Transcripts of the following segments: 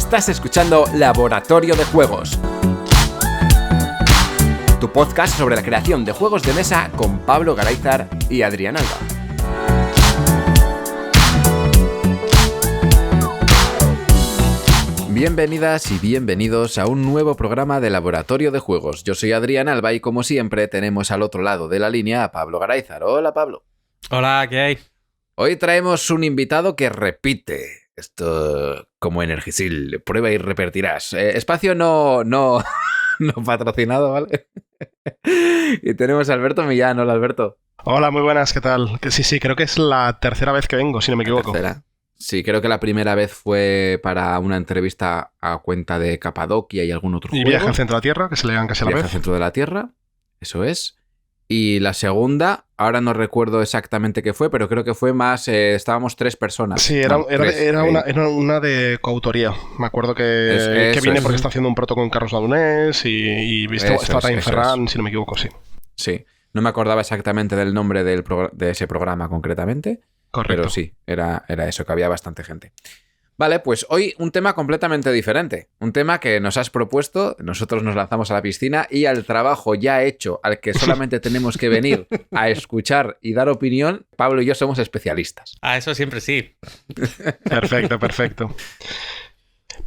Estás escuchando Laboratorio de Juegos, tu podcast sobre la creación de juegos de mesa con Pablo Garayzar y Adrián Alba. Bienvenidas y bienvenidos a un nuevo programa de Laboratorio de Juegos. Yo soy Adrián Alba y como siempre tenemos al otro lado de la línea a Pablo Garayzar. Hola, Pablo. Hola, ¿qué hay? Hoy traemos un invitado que repite. Esto como Energisil, prueba y repetirás. Espacio no patrocinado, ¿vale? Y tenemos a Alberto Millán. Hola, Alberto. Hola, muy buenas, ¿qué tal? Sí, creo que es la tercera vez que vengo, si no me equivoco. ¿Tercera? Sí, creo que la primera vez fue para una entrevista a cuenta de Capadocia y algún otro juego. Y Viaje al Centro de la Tierra, que se le dan casi a la vez. Viaje al Centro de la Tierra, eso es. Y la segunda, ahora no recuerdo exactamente qué fue, pero creo que fue más... estábamos 3 personas. Sí, era una de coautoría. Me acuerdo que viene porque está haciendo un proto con Carlos Launés y estaba también Ferran, si no me equivoco, sí. Sí, no me acordaba exactamente del nombre de ese programa concretamente. Correcto. Pero sí, era eso, que había bastante gente. Vale, pues hoy un tema completamente diferente. Un tema que nos has propuesto, nosotros nos lanzamos a la piscina y al trabajo ya hecho, al que solamente tenemos que venir a escuchar y dar opinión, Pablo y yo somos especialistas. Eso siempre sí. Perfecto.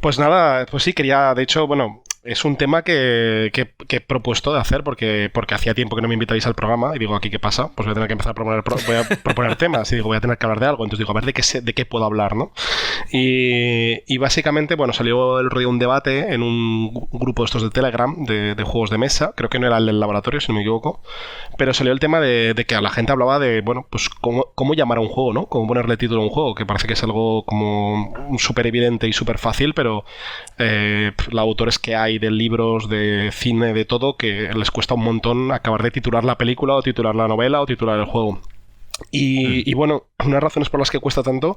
Pues nada, pues sí, quería, de hecho, bueno... Es un tema que he propuesto de hacer porque hacía tiempo que no me invitáis al programa y digo, ¿aquí qué pasa? Pues voy a tener que empezar a proponer temas y digo, voy a tener que hablar de algo. Entonces digo, a ver de qué puedo hablar, ¿no? Y básicamente, bueno, salió el otro día un debate en un grupo de estos de Telegram de juegos de mesa. Creo que no era el del laboratorio, si no me equivoco. Pero salió el tema de que a la gente hablaba de, bueno, pues cómo llamar a un juego, ¿no? Cómo ponerle título a un juego, que parece que es algo como súper evidente y súper fácil, pero los autores que hay de libros, de cine, de todo, que les cuesta un montón acabar de titular la película o titular la novela o titular el juego. Y bueno, unas razones por las que cuesta tanto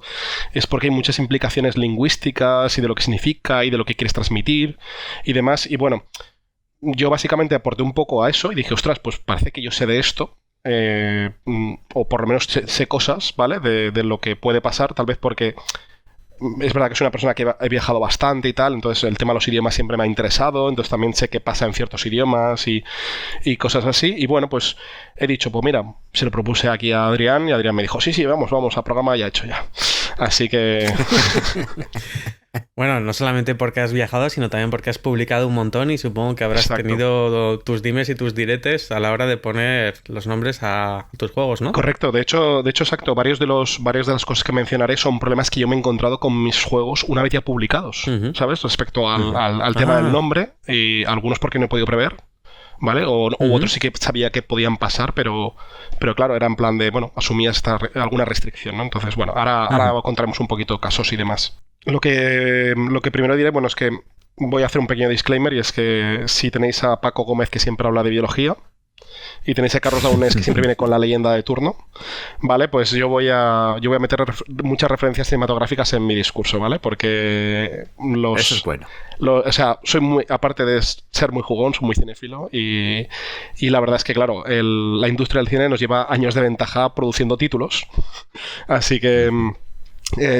es porque hay muchas implicaciones lingüísticas y de lo que significa y de lo que quieres transmitir y demás. Y bueno, yo básicamente aporté un poco a eso y dije, ostras, pues parece que yo sé de esto. O por lo menos sé cosas, ¿vale? De lo que puede pasar, tal vez porque... Es verdad que soy una persona que he viajado bastante y tal, entonces el tema de los idiomas siempre me ha interesado, entonces también sé qué pasa en ciertos idiomas y cosas así. Y bueno, pues he dicho, pues mira, se lo propuse aquí a Adrián y Adrián me dijo, sí, vamos, a programa ya hecho ya. Así que... Bueno, no solamente porque has viajado, sino también porque has publicado un montón y supongo que habrás tenido tus dimes y tus diretes a la hora de poner los nombres a tus juegos, ¿no? Correcto, de hecho, exacto, varias de las cosas que mencionaré son problemas que yo me he encontrado con mis juegos una vez ya publicados, ¿sabes? Respecto al tema del nombre, y algunos porque no he podido prever, ¿vale? O otros sí que sabía que podían pasar, pero claro, era en plan de, bueno, asumías alguna restricción, ¿no? Entonces, bueno, ahora contaremos un poquito casos y demás. Lo que primero diré, bueno, es que voy a hacer un pequeño disclaimer y es que si tenéis a Paco Gómez que siempre habla de biología y tenéis a Carlos Launés que siempre viene con la leyenda de turno, ¿vale? Pues yo voy a meter muchas referencias cinematográficas en mi discurso, ¿vale? Porque eso es bueno. O sea, soy muy, aparte de ser muy jugón, soy muy cinéfilo y la verdad es que, claro, la industria del cine nos lleva años de ventaja produciendo títulos, así que...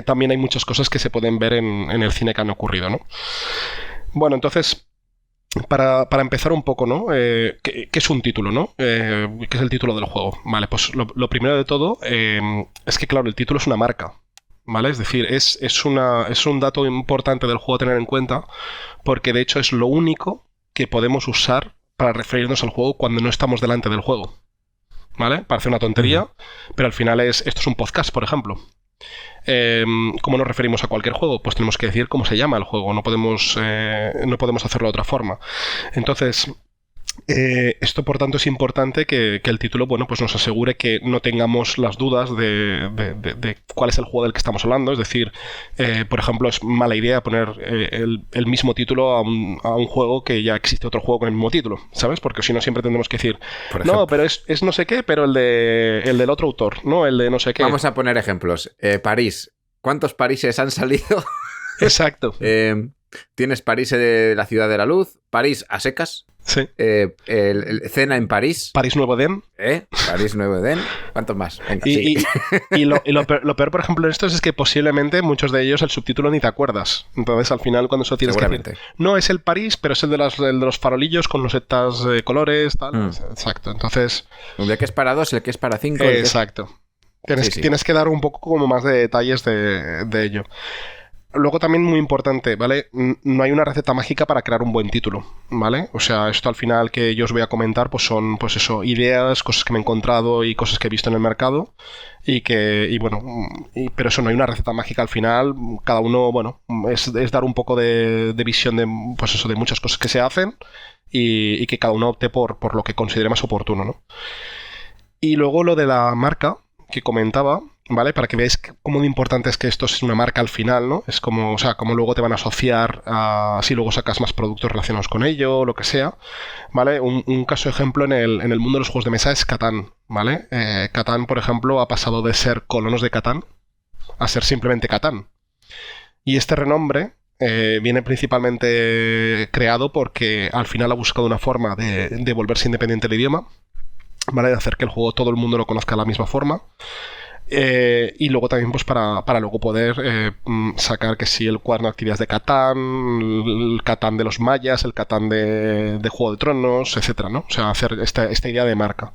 también hay muchas cosas que se pueden ver en el cine que han ocurrido, ¿no? Bueno, entonces, para empezar un poco, ¿no? ¿Qué es un título, no? ¿Qué es el título del juego? Vale, pues lo primero de todo es que, claro, el título es una marca, ¿vale? Es decir, es un dato importante del juego a tener en cuenta porque, de hecho, es lo único que podemos usar para referirnos al juego cuando no estamos delante del juego, ¿vale? Parece una tontería, pero al final esto es un podcast, por ejemplo. ¿Cómo nos referimos a cualquier juego? Pues tenemos que decir cómo se llama el juego, no podemos hacerlo de otra forma. Entonces, esto por tanto es importante que el título, bueno, pues nos asegure que no tengamos las dudas de cuál es el juego del que estamos hablando. Es decir, por ejemplo, es mala idea poner el mismo título a un juego que ya existe otro juego con el mismo título, ¿sabes? Porque si no siempre tendremos que decir, no, pero es no sé qué, pero el del otro autor, ¿no? El de no sé qué. Vamos a poner ejemplos. París. ¿Cuántos Paríses han salido? Exacto. Tienes París de la ciudad de la luz, París a secas, Sí. Cena en París, París Nuevo Edén. París Nuevo Edén. ¿Cuántos más? Venga, Y, sigue. lo peor, por ejemplo, en estos es que posiblemente muchos de ellos el subtítulo ni te acuerdas. Entonces, al final, cuando eso tienes que decir, Seguramente. no es el París, pero es el de los farolillos con losetas colores, tal. Exacto. Entonces, El que es para 2, el que es para 5. exacto. Sí. Tienes que dar un poco como más de detalles de ello. Luego también muy importante, ¿vale? No hay una receta mágica para crear un buen título, ¿vale? O sea, esto al final que yo os voy a comentar, pues son, pues eso, ideas, cosas que me he encontrado y cosas que he visto en el mercado pero eso, no hay una receta mágica al final. Cada uno, bueno, es dar un poco de visión de, pues eso, de muchas cosas que se hacen y que cada uno opte por lo que considere más oportuno, ¿no? Y luego lo de la marca que comentaba, ¿vale? Para que veáis cómo de importante es que esto es una marca al final, ¿no? Es como, o sea, cómo luego te van a asociar si luego sacas más productos relacionados con ello, lo que sea, ¿vale? Un caso ejemplo en el mundo de los juegos de mesa es Catán, ¿vale? Catán, por ejemplo, ha pasado de ser Colonos de Catán a ser simplemente Catán. Y este renombre viene principalmente creado porque al final ha buscado una forma de volverse independiente del idioma, ¿vale? De hacer que el juego todo el mundo lo conozca de la misma forma. Y luego también pues para luego poder sacar que sí el cuaderno de actividades de Catán, el Catán de los mayas, el Catán de Juego de Tronos, etcétera, ¿no? O sea, hacer esta idea de marca.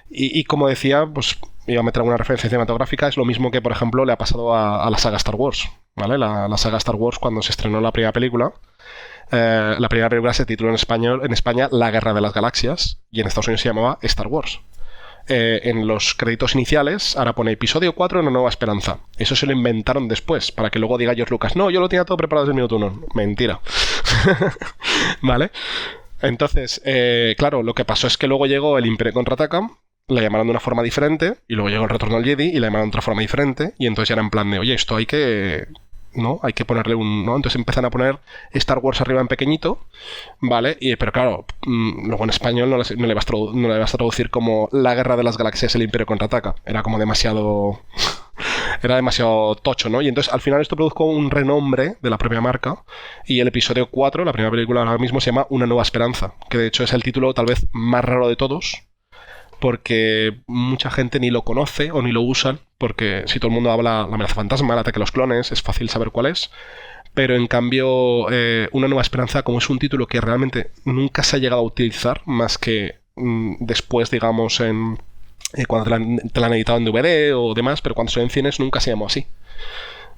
Y como decía, pues iba a meter alguna referencia cinematográfica, es lo mismo que, por ejemplo, le ha pasado a la saga Star Wars, ¿vale? La saga Star Wars, cuando se estrenó la primera película, la primera película se tituló en España La Guerra de las Galaxias, y en Estados Unidos se llamaba Star Wars. En los créditos iniciales ahora pone episodio 4, Una Nueva Esperanza. Eso se lo inventaron después, para que luego diga George Lucas, no, yo lo tenía todo preparado desde el minuto 1. Mentira. ¿Vale? Entonces, claro, lo que pasó es que luego llegó el Imperio Contraataca, la llamaron de una forma diferente, y luego llegó el Retorno al Jedi y la llamaron de otra forma diferente, y entonces ya era en plan de, oye, esto hay que... ¿no? Hay que ponerle un... ¿no? Entonces empiezan a poner Star Wars arriba en pequeñito, ¿vale? Pero claro, luego en español no le vas a traducir como La Guerra de las Galaxias, el Imperio Contraataca. Era como demasiado... era demasiado tocho, ¿no? Y entonces al final esto produjo un renombre de la propia marca, y el episodio 4, la primera película ahora mismo, se llama Una Nueva Esperanza, que de hecho es el título tal vez más raro de todos, porque mucha gente ni lo conoce o ni lo usan, porque si todo el mundo habla la amenaza fantasma, el ataque a los clones, es fácil saber cuál es, pero en cambio Una Nueva Esperanza, como es un título que realmente nunca se ha llegado a utilizar, más que después, digamos, cuando te la han editado en DVD o demás, pero cuando se ve en cines nunca se llamó así.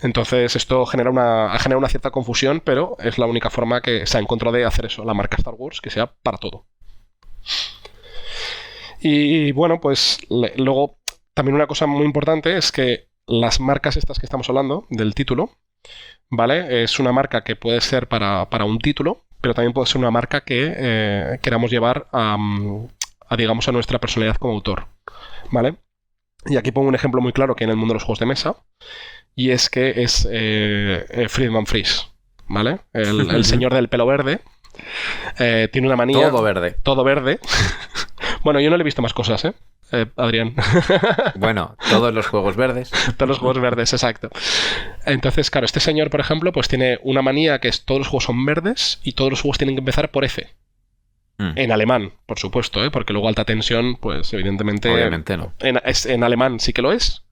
Entonces esto genera una cierta confusión, pero es la única forma que se ha encontrado de hacer eso, la marca Star Wars, que sea para todo. Y bueno, pues luego también una cosa muy importante es que las marcas estas que estamos hablando del título, ¿vale? Es una marca que puede ser para un título, pero también puede ser una marca que queramos llevar digamos, a nuestra personalidad como autor, ¿vale? Y aquí pongo un ejemplo muy claro que en el mundo de los juegos de mesa, y es que es Friedman Freeze, ¿vale? El señor del pelo verde. Tiene una manía... Todo verde. Todo verde. Bueno, yo no le he visto más cosas, Adrián. Bueno, todos los juegos verdes. Todos los juegos verdes, exacto. Entonces, claro, este señor, por ejemplo, pues tiene una manía que es todos los juegos son verdes y todos los juegos tienen que empezar por F. En alemán, por supuesto, porque luego alta tensión, pues evidentemente... Obviamente no. En alemán sí que lo es,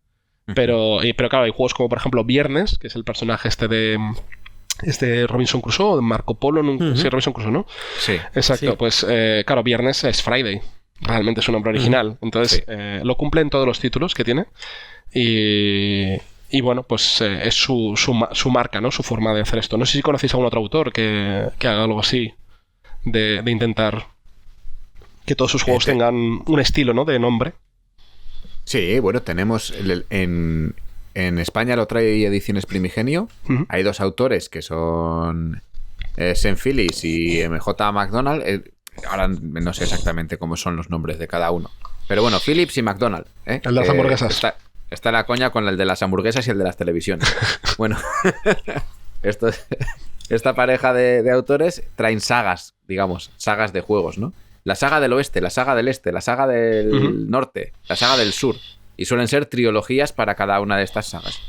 pero claro, hay juegos como, por ejemplo, Viernes, que es el personaje de Robinson Crusoe, de Marco Polo, sí, Robinson Crusoe, ¿no? Sí. Exacto, sí. Pues claro, Viernes es Friday, realmente es un nombre original, entonces sí. Lo cumple en todos los títulos que tiene y bueno, pues es su marca, ¿no? Su forma de hacer esto. No sé si conocéis a algún otro autor que haga algo así, de intentar que todos sus juegos tengan un estilo, ¿no? De nombre. Sí, bueno, tenemos en España lo trae Ediciones Primigenio. Hay dos autores que son Sean Phillips y MJ McDonald. Ahora no sé exactamente cómo son los nombres de cada uno. Pero bueno, Phillips y McDonald. El de las hamburguesas. Está la coña con el de las hamburguesas y el de las televisiones. Bueno, esta pareja de autores traen sagas, digamos, sagas de juegos, ¿no? La saga del oeste, la saga del este, la saga del norte, la saga del sur. Y suelen ser trilogías para cada una de estas sagas.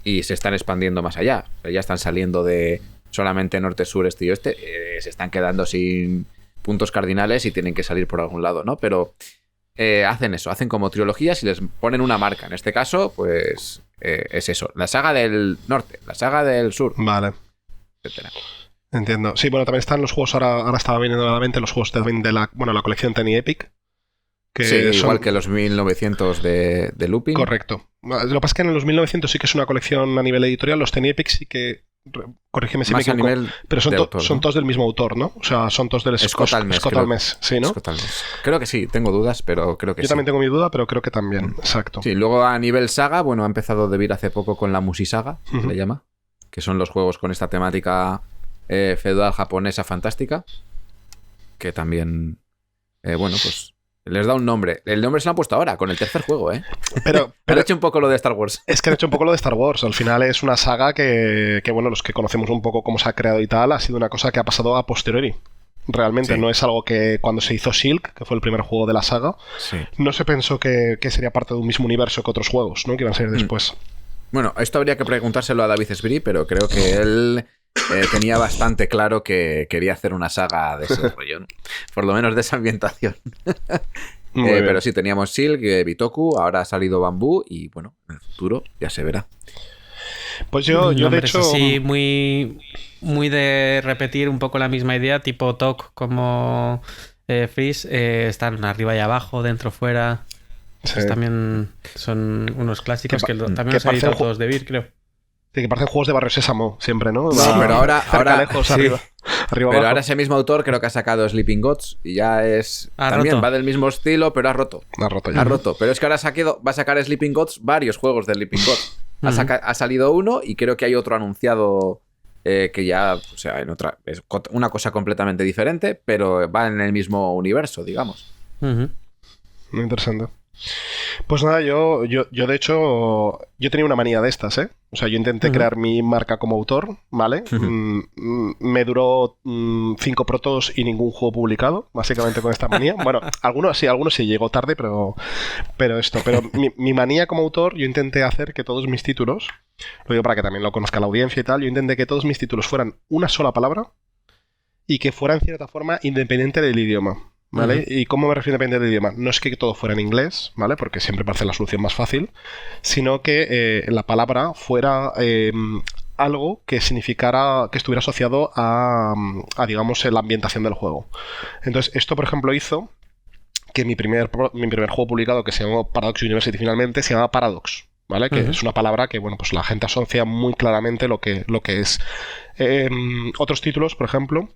Y se están expandiendo más allá. Ya están saliendo de solamente norte, sur, este y oeste, se están quedando sin puntos cardinales y tienen que salir por algún lado, ¿no? Pero hacen eso, hacen como trilogías y les ponen una marca. En este caso, pues es eso, la saga del norte, la saga del sur, Vale. etcétera. Entiendo. Sí, bueno, también están los juegos, ahora estaba viniendo a la mente los juegos también de la colección Tiny Epic. Que Sí, son... igual que los 1900 de Looping. Correcto. Lo que pasa es que en los 1900 sí que es una colección a nivel editorial, los Tiny Epic sí que... Corrígeme si me Más a equivoco. nivel Pero son, de autor, son ¿no? todos del mismo autor, ¿no? O sea, son todos del Scott Almes, creo. Almes, sí, ¿no? Scott Almes. Creo que sí, tengo dudas, pero creo que Yo sí. también tengo mi duda, pero creo que también. Exacto. Sí, luego a nivel saga, bueno, ha empezado Devir hace poco con la Musisaga, se le llama, que son los juegos con esta temática feudal japonesa fantástica, que también, bueno, pues les da un nombre. El nombre se lo han puesto ahora, con el tercer juego, ¿eh? Pero Pero he hecho un poco lo de Star Wars. es que han hecho un poco lo de Star Wars. Al final es una saga que, bueno, los que conocemos un poco cómo se ha creado y tal, ha sido una cosa que ha pasado a posteriori. Realmente Sí. no es algo que cuando se hizo Silk, que fue el primer juego de la saga, Sí. no se pensó que sería parte de un mismo universo que otros juegos, ¿no? Que iban a salir después. Bueno, esto habría que preguntárselo a David Esbrí, pero creo que él tenía bastante claro que quería hacer una saga de ese rollo, ¿no? Por lo menos de esa ambientación. Muy bien. Pero sí, teníamos Silk, Bitoku, ahora ha salido Bambú y bueno, en el futuro ya se verá. Pues yo de Nombres hecho... así muy de repetir un poco la misma idea, tipo TOC como Freeze, están arriba y abajo, dentro, fuera. Sí. Pues también son unos clásicos que también que los ha editado parecen todos de Vir, creo. Sí, que parecen juegos de Barrio Sésamo, siempre, ¿no? Sí, pero ahora- cerca, lejos, sí. arriba Pero abajo. ahora ese mismo autor creo que ha sacado Sleeping Gods y ya es... Ha también roto. va del mismo estilo, pero ha roto. Ha roto ya. Ha roto. Pero es que ahora va a sacar Sleeping Gods varios juegos de Sleeping Gods. Ha salido uno y creo que hay otro anunciado que ya, o sea, en otra... Es una cosa completamente diferente, pero va en el mismo universo, digamos. Ujú. Muy interesante. Pues nada, yo de hecho, yo tenía una manía de estas, ¿eh? O sea, yo intenté crear mi marca como autor, ¿vale? Me duró 5 protos y ningún juego publicado, básicamente con esta manía. Bueno, algunos sí llegó tarde, pero mi manía como autor, yo intenté hacer que todos mis títulos, lo digo para que también lo conozca la audiencia y tal, yo intenté que todos mis títulos fueran una sola palabra y que fuera en cierta forma independiente del idioma. ¿Vale? ¿Y cómo me refiero a depender del idioma? No es que todo fuera en inglés, ¿vale? Porque siempre parece la solución más fácil, sino que la palabra fuera algo que significara, que estuviera asociado a, digamos, la ambientación del juego. Entonces, esto, por ejemplo, hizo que mi primer juego publicado, que se llamó Paradox University finalmente, se llama Paradox, ¿vale? Que es una palabra que, bueno, pues la gente asocia muy claramente lo que es. Otros títulos, por ejemplo,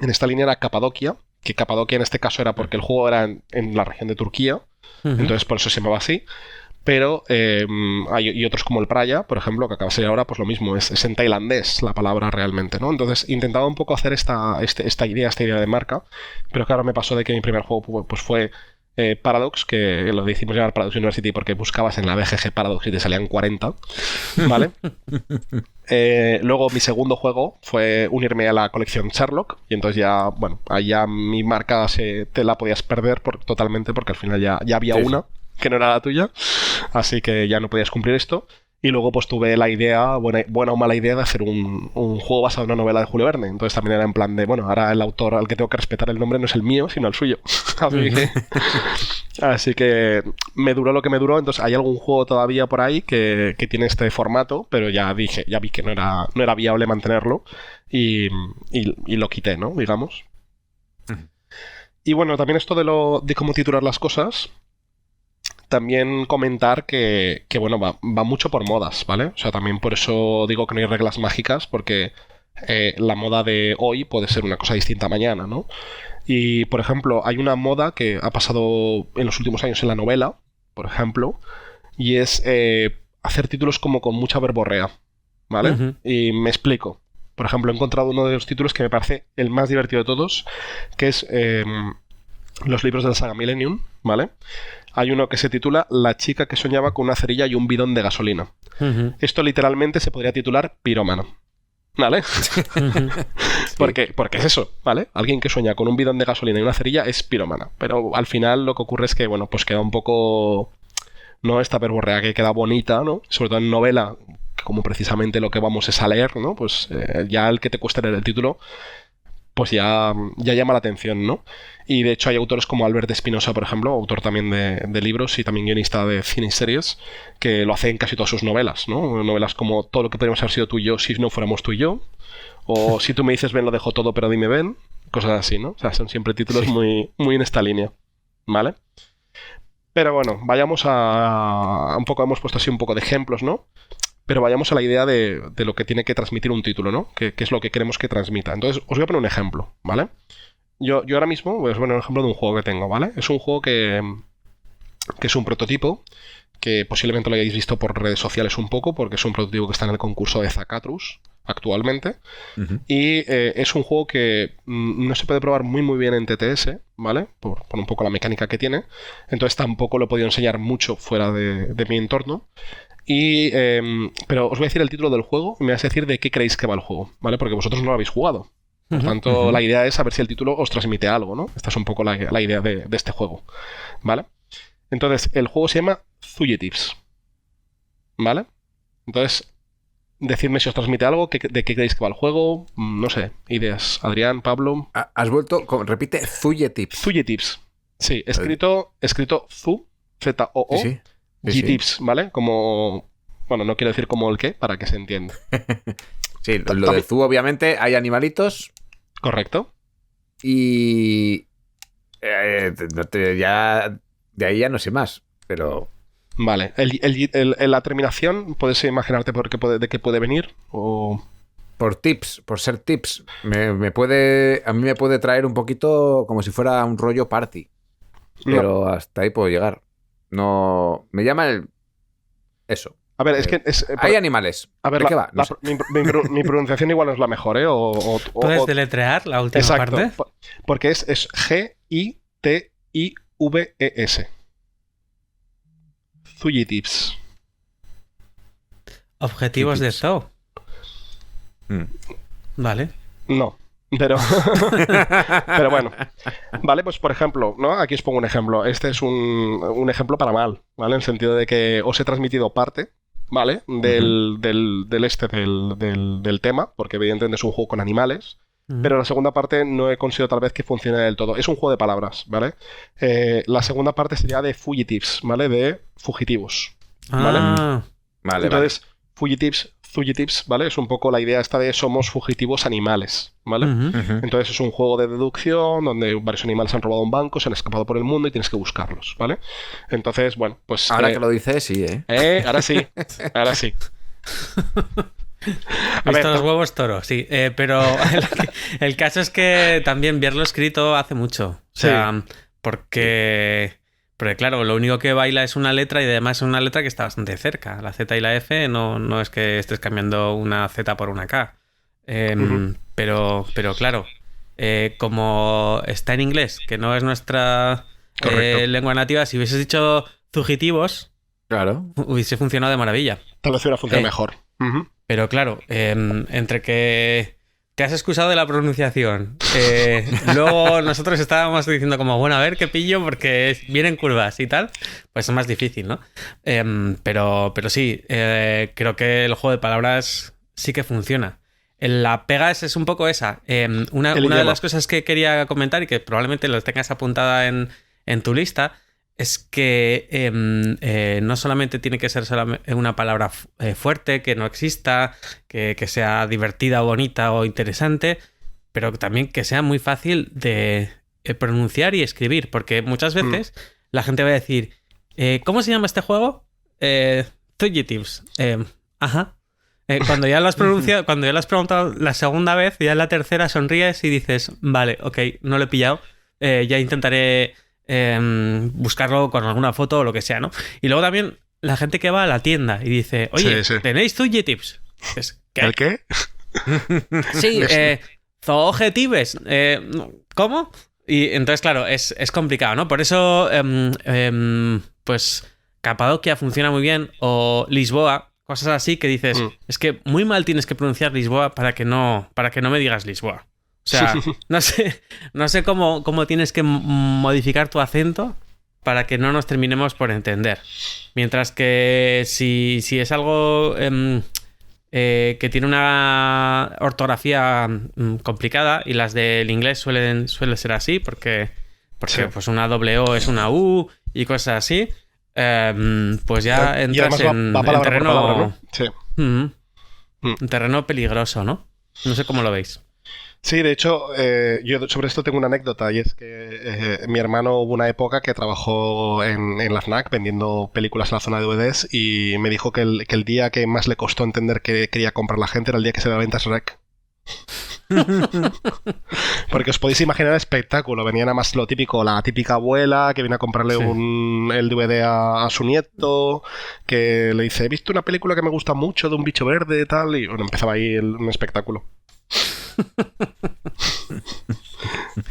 en esta línea era Capadocia, que Capadocia en este caso era porque el juego era en la región de Turquía, entonces por eso se llamaba así. Pero hay otros como el Praia, por ejemplo, que acaba de salir ahora, pues lo mismo, es en tailandés la palabra realmente, ¿no? Entonces intentaba un poco hacer esta idea de marca, pero claro, me pasó de que mi primer juego pues fue Paradox, que lo decimos llamar Paradox University porque buscabas en la BGG Paradox y te salían 40, ¿vale? Luego mi segundo juego fue unirme a la colección Sherlock y entonces ya, bueno, allá mi marca te la podías perder totalmente porque al final ya había una que no era la tuya, así que ya no podías cumplir esto. Y luego pues tuve la idea, buena o mala idea, de hacer un juego basado en una novela de Julio Verne. Entonces también era en plan de, bueno, ahora el autor al que tengo que respetar el nombre no es el mío, sino el suyo. Así que me duró lo que me duró. Entonces hay algún juego todavía por ahí que tiene este formato, pero ya vi que no era viable mantenerlo y lo quité, ¿no? Digamos. Y bueno, también esto de cómo titular las cosas... También comentar que bueno, va mucho por modas, ¿vale? O sea, también por eso digo que no hay reglas mágicas, porque la moda de hoy puede ser una cosa distinta mañana, ¿no? Y, por ejemplo, hay una moda que ha pasado en los últimos años en la novela, por ejemplo, y es hacer títulos como con mucha verborrea, ¿vale? Y me explico. Por ejemplo, he encontrado uno de los títulos que me parece el más divertido de todos, que es los libros de la saga Millennium, ¿vale? Hay uno que se titula La chica que soñaba con una cerilla y un bidón de gasolina. Esto literalmente se podría titular Pirómano, ¿vale? Porque es eso, ¿vale? Alguien que sueña con un bidón de gasolina y una cerilla es pirómana. Pero al final lo que ocurre es que, bueno, pues queda un poco... No esta verborrea que queda bonita, ¿no? Sobre todo en novela, que como precisamente lo que vamos es a leer, ¿no? Pues ya el que te cueste leer el título, pues ya llama la atención, ¿no? Y de hecho hay autores como Albert Espinosa, por ejemplo, autor también de libros y también guionista de cine y series, que lo hace en casi todas sus novelas, ¿no? Novelas como Todo lo que podríamos haber sido tú y yo si no fuéramos tú y yo, o Si tú me dices ven, lo dejo todo, pero dime ven, cosas así, ¿no? O sea, son siempre títulos muy en esta línea, ¿vale? Pero bueno, vayamos a... un poco, hemos puesto así un poco de ejemplos, ¿no? Pero vayamos a la idea de lo que tiene que transmitir un título, ¿no? ¿Qué es lo que queremos que transmita? Entonces, os voy a poner un ejemplo, ¿vale? Yo ahora mismo voy a poner un ejemplo de un juego que tengo, ¿vale? Es un juego que es un prototipo, que posiblemente lo hayáis visto por redes sociales un poco, porque es un prototipo que está en el concurso de Zacatrus actualmente. Uh-huh. Y es un juego que no se puede probar muy bien en TTS, ¿vale? Por un poco la mecánica que tiene. Entonces tampoco lo he podido enseñar mucho fuera de mi entorno. Pero os voy a decir el título del juego y me vais a decir de qué creéis que va el juego, ¿vale? Porque vosotros no lo habéis jugado. Por tanto, la idea es saber si el título os transmite algo, ¿no? Esta es un poco la idea de este juego, ¿vale? Entonces, el juego se llama Fugitives, ¿vale? Entonces, decidme si os transmite algo, de qué creéis que va el juego, no sé, ideas. Adrián, Pablo... ¿Has vuelto? Repite, Fugitives. Fugitives, sí, escrito Zu, Z-O-O, sí. G-Tips, ¿vale? Como... Bueno, no quiero decir como el qué, para que se entienda. Sí, lo del zoo, obviamente, hay animalitos. Correcto. Y... ya... De ahí ya no sé más, pero... Vale. La terminación, ¿puedes imaginarte de qué puede venir? O... Por ser tips. A mí me puede traer un poquito como si fuera un rollo party. Pero hasta ahí puedo llegar. No... Me llama eso. A ver, es que... hay animales. A ver, ¿de qué va? No sé. mi pronunciación igual no es la mejor, ¿eh? ¿Puedes deletrear la última exacto, parte? Porque es G-I-T-I-V-E-S. Fugitives. Objetivos de zoo. Vale. No, pero bueno. Vale, pues por ejemplo, ¿no? Aquí os pongo un ejemplo. Este es un ejemplo para mal, ¿vale? En el sentido de que os he transmitido parte, ¿vale? Del tema, porque evidentemente es un juego con animales. Pero la segunda parte no he conseguido tal vez que funcione del todo. Es un juego de palabras, ¿vale? La segunda parte sería de fugitives, ¿vale? De fugitivos, ¿vale? Vale, entonces, fugitives, ¿vale? Es un poco la idea esta de somos fugitivos animales, ¿vale? Entonces es un juego de deducción donde varios animales han robado un banco, se han escapado por el mundo y tienes que buscarlos, ¿vale? Entonces, bueno, pues... Ahora que lo dices, sí, ¿eh? Ahora sí, ahora sí. Visto los huevos toro, sí. Pero el caso es que también verlo escrito hace mucho. O sea, sí. Porque claro, lo único que baila es una letra y además es una letra que está bastante cerca. La Z y la F no es que estés cambiando una Z por una K. Pero claro, como está en inglés, que no es nuestra lengua nativa, si hubieses dicho fugitivos, claro, hubiese funcionado de maravilla. Tal vez hubiera funcionado mejor. Pero claro, entre que has excusado de la pronunciación, luego nosotros estábamos diciendo como, bueno, a ver qué pillo porque vienen curvas y tal, pues es más difícil, ¿no? Pero sí, creo que el juego de palabras sí que funciona. La pega es un poco esa. Una de las cosas que quería comentar y que probablemente lo tengas apuntada en tu lista es que no solamente tiene que ser una palabra fuerte, que no exista, que sea divertida o bonita o interesante, pero también que sea muy fácil de pronunciar y escribir, porque muchas veces la gente va a decir ¿cómo se llama este juego? Fugitives. Ajá. Cuando ya lo has pronunciado, cuando ya lo has preguntado la segunda vez, ya en la tercera sonríes y dices, vale, ok, no lo he pillado, ya intentaré buscarlo con alguna foto o lo que sea, ¿no? Y luego también la gente que va a la tienda y dice, oye, sí. ¿Tenéis Fugitives? ¿El qué? Sí, Zoogetives. ¿Cómo? Y entonces, claro, es complicado, ¿no? Por eso, pues, Capadocia funciona muy bien, o Lisboa, cosas así que dices, es que muy mal tienes que pronunciar Lisboa para que no me digas Lisboa. O sea, no sé cómo tienes que modificar tu acento para que no nos terminemos por entender. Mientras que si es algo que tiene una ortografía complicada y las del inglés suele ser así porque Sí. pues una doble O es una U y cosas así. Pues ya Y entras además va en palabra por terreno... palabra, ¿no? Sí. Un terreno peligroso, ¿no? No sé cómo lo veis. Sí, de hecho, yo sobre esto tengo una anécdota y es que mi hermano hubo una época que trabajó en la FNAC vendiendo películas en la zona de DVDs y me dijo que el día que más le costó entender que quería comprar la gente era el día que se daba ventas Rec. Porque os podéis imaginar el espectáculo. Venía nada más lo típico, la típica abuela que viene a comprarle Sí. el DVD a su nieto, que le dice, he visto una película que me gusta mucho de un bicho verde y tal, y bueno, empezaba ahí un espectáculo.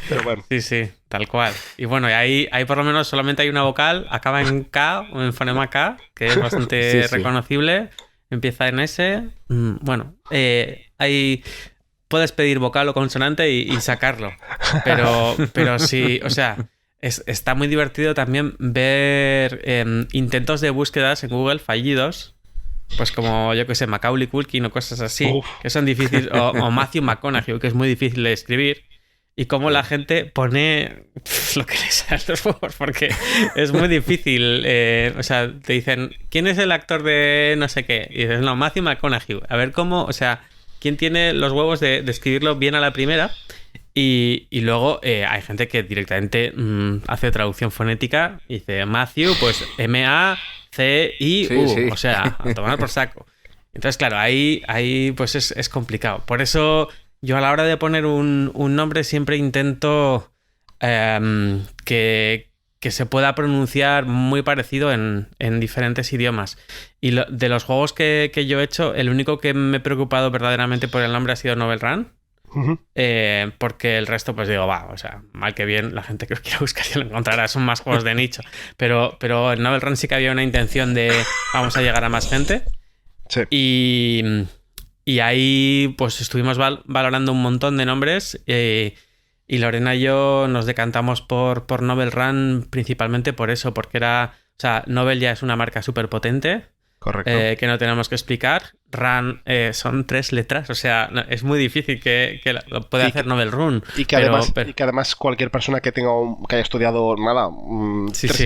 Pero bueno. Sí, tal cual. Y bueno, y ahí por lo menos solamente hay una vocal, acaba en K o en fonema K, que es bastante Sí. reconocible, empieza en S. Bueno, ahí puedes pedir vocal o consonante y sacarlo. Pero sí, o sea, está muy divertido también ver intentos de búsquedas en Google fallidos. Pues como, yo que sé, Macaulay Culkin o cosas así, Uf. que son difíciles, o Matthew McConaughey, que es muy difícil de escribir, y cómo la gente pone lo que les sale a los huevos, porque es muy difícil. O sea, te dicen, ¿quién es el actor de no sé qué? Y dices, no, Matthew McConaughey. A ver cómo, o sea, ¿quién tiene los huevos de escribirlo bien a la primera? Y luego hay gente que directamente hace traducción fonética y dice Matthew, pues M-A-C-I-U. Sí. O sea, a tomar por saco. Entonces, claro, ahí pues es complicado. Por eso yo a la hora de poner un nombre siempre intento que se pueda pronunciar muy parecido en diferentes idiomas. Y de los juegos que yo he hecho, el único que me he preocupado verdaderamente por el nombre ha sido Novel Run. Ujú. Porque el resto, pues digo, o sea, mal que bien, la gente que lo quiera buscar ya lo encontrará, son más juegos de nicho. Pero en Novel Run sí que había una intención de vamos a llegar a más gente. Sí. Y ahí, pues estuvimos valorando un montón de nombres. Y Lorena y yo nos decantamos por Novel Run principalmente por eso, porque o sea, Novel ya es una marca súper potente. Correcto. Que no tenemos que explicar. Run son 3 letras, o sea, es muy difícil que lo pueda hacer Novel Run. Y que además cualquier persona que que haya estudiado nada, Sí, 3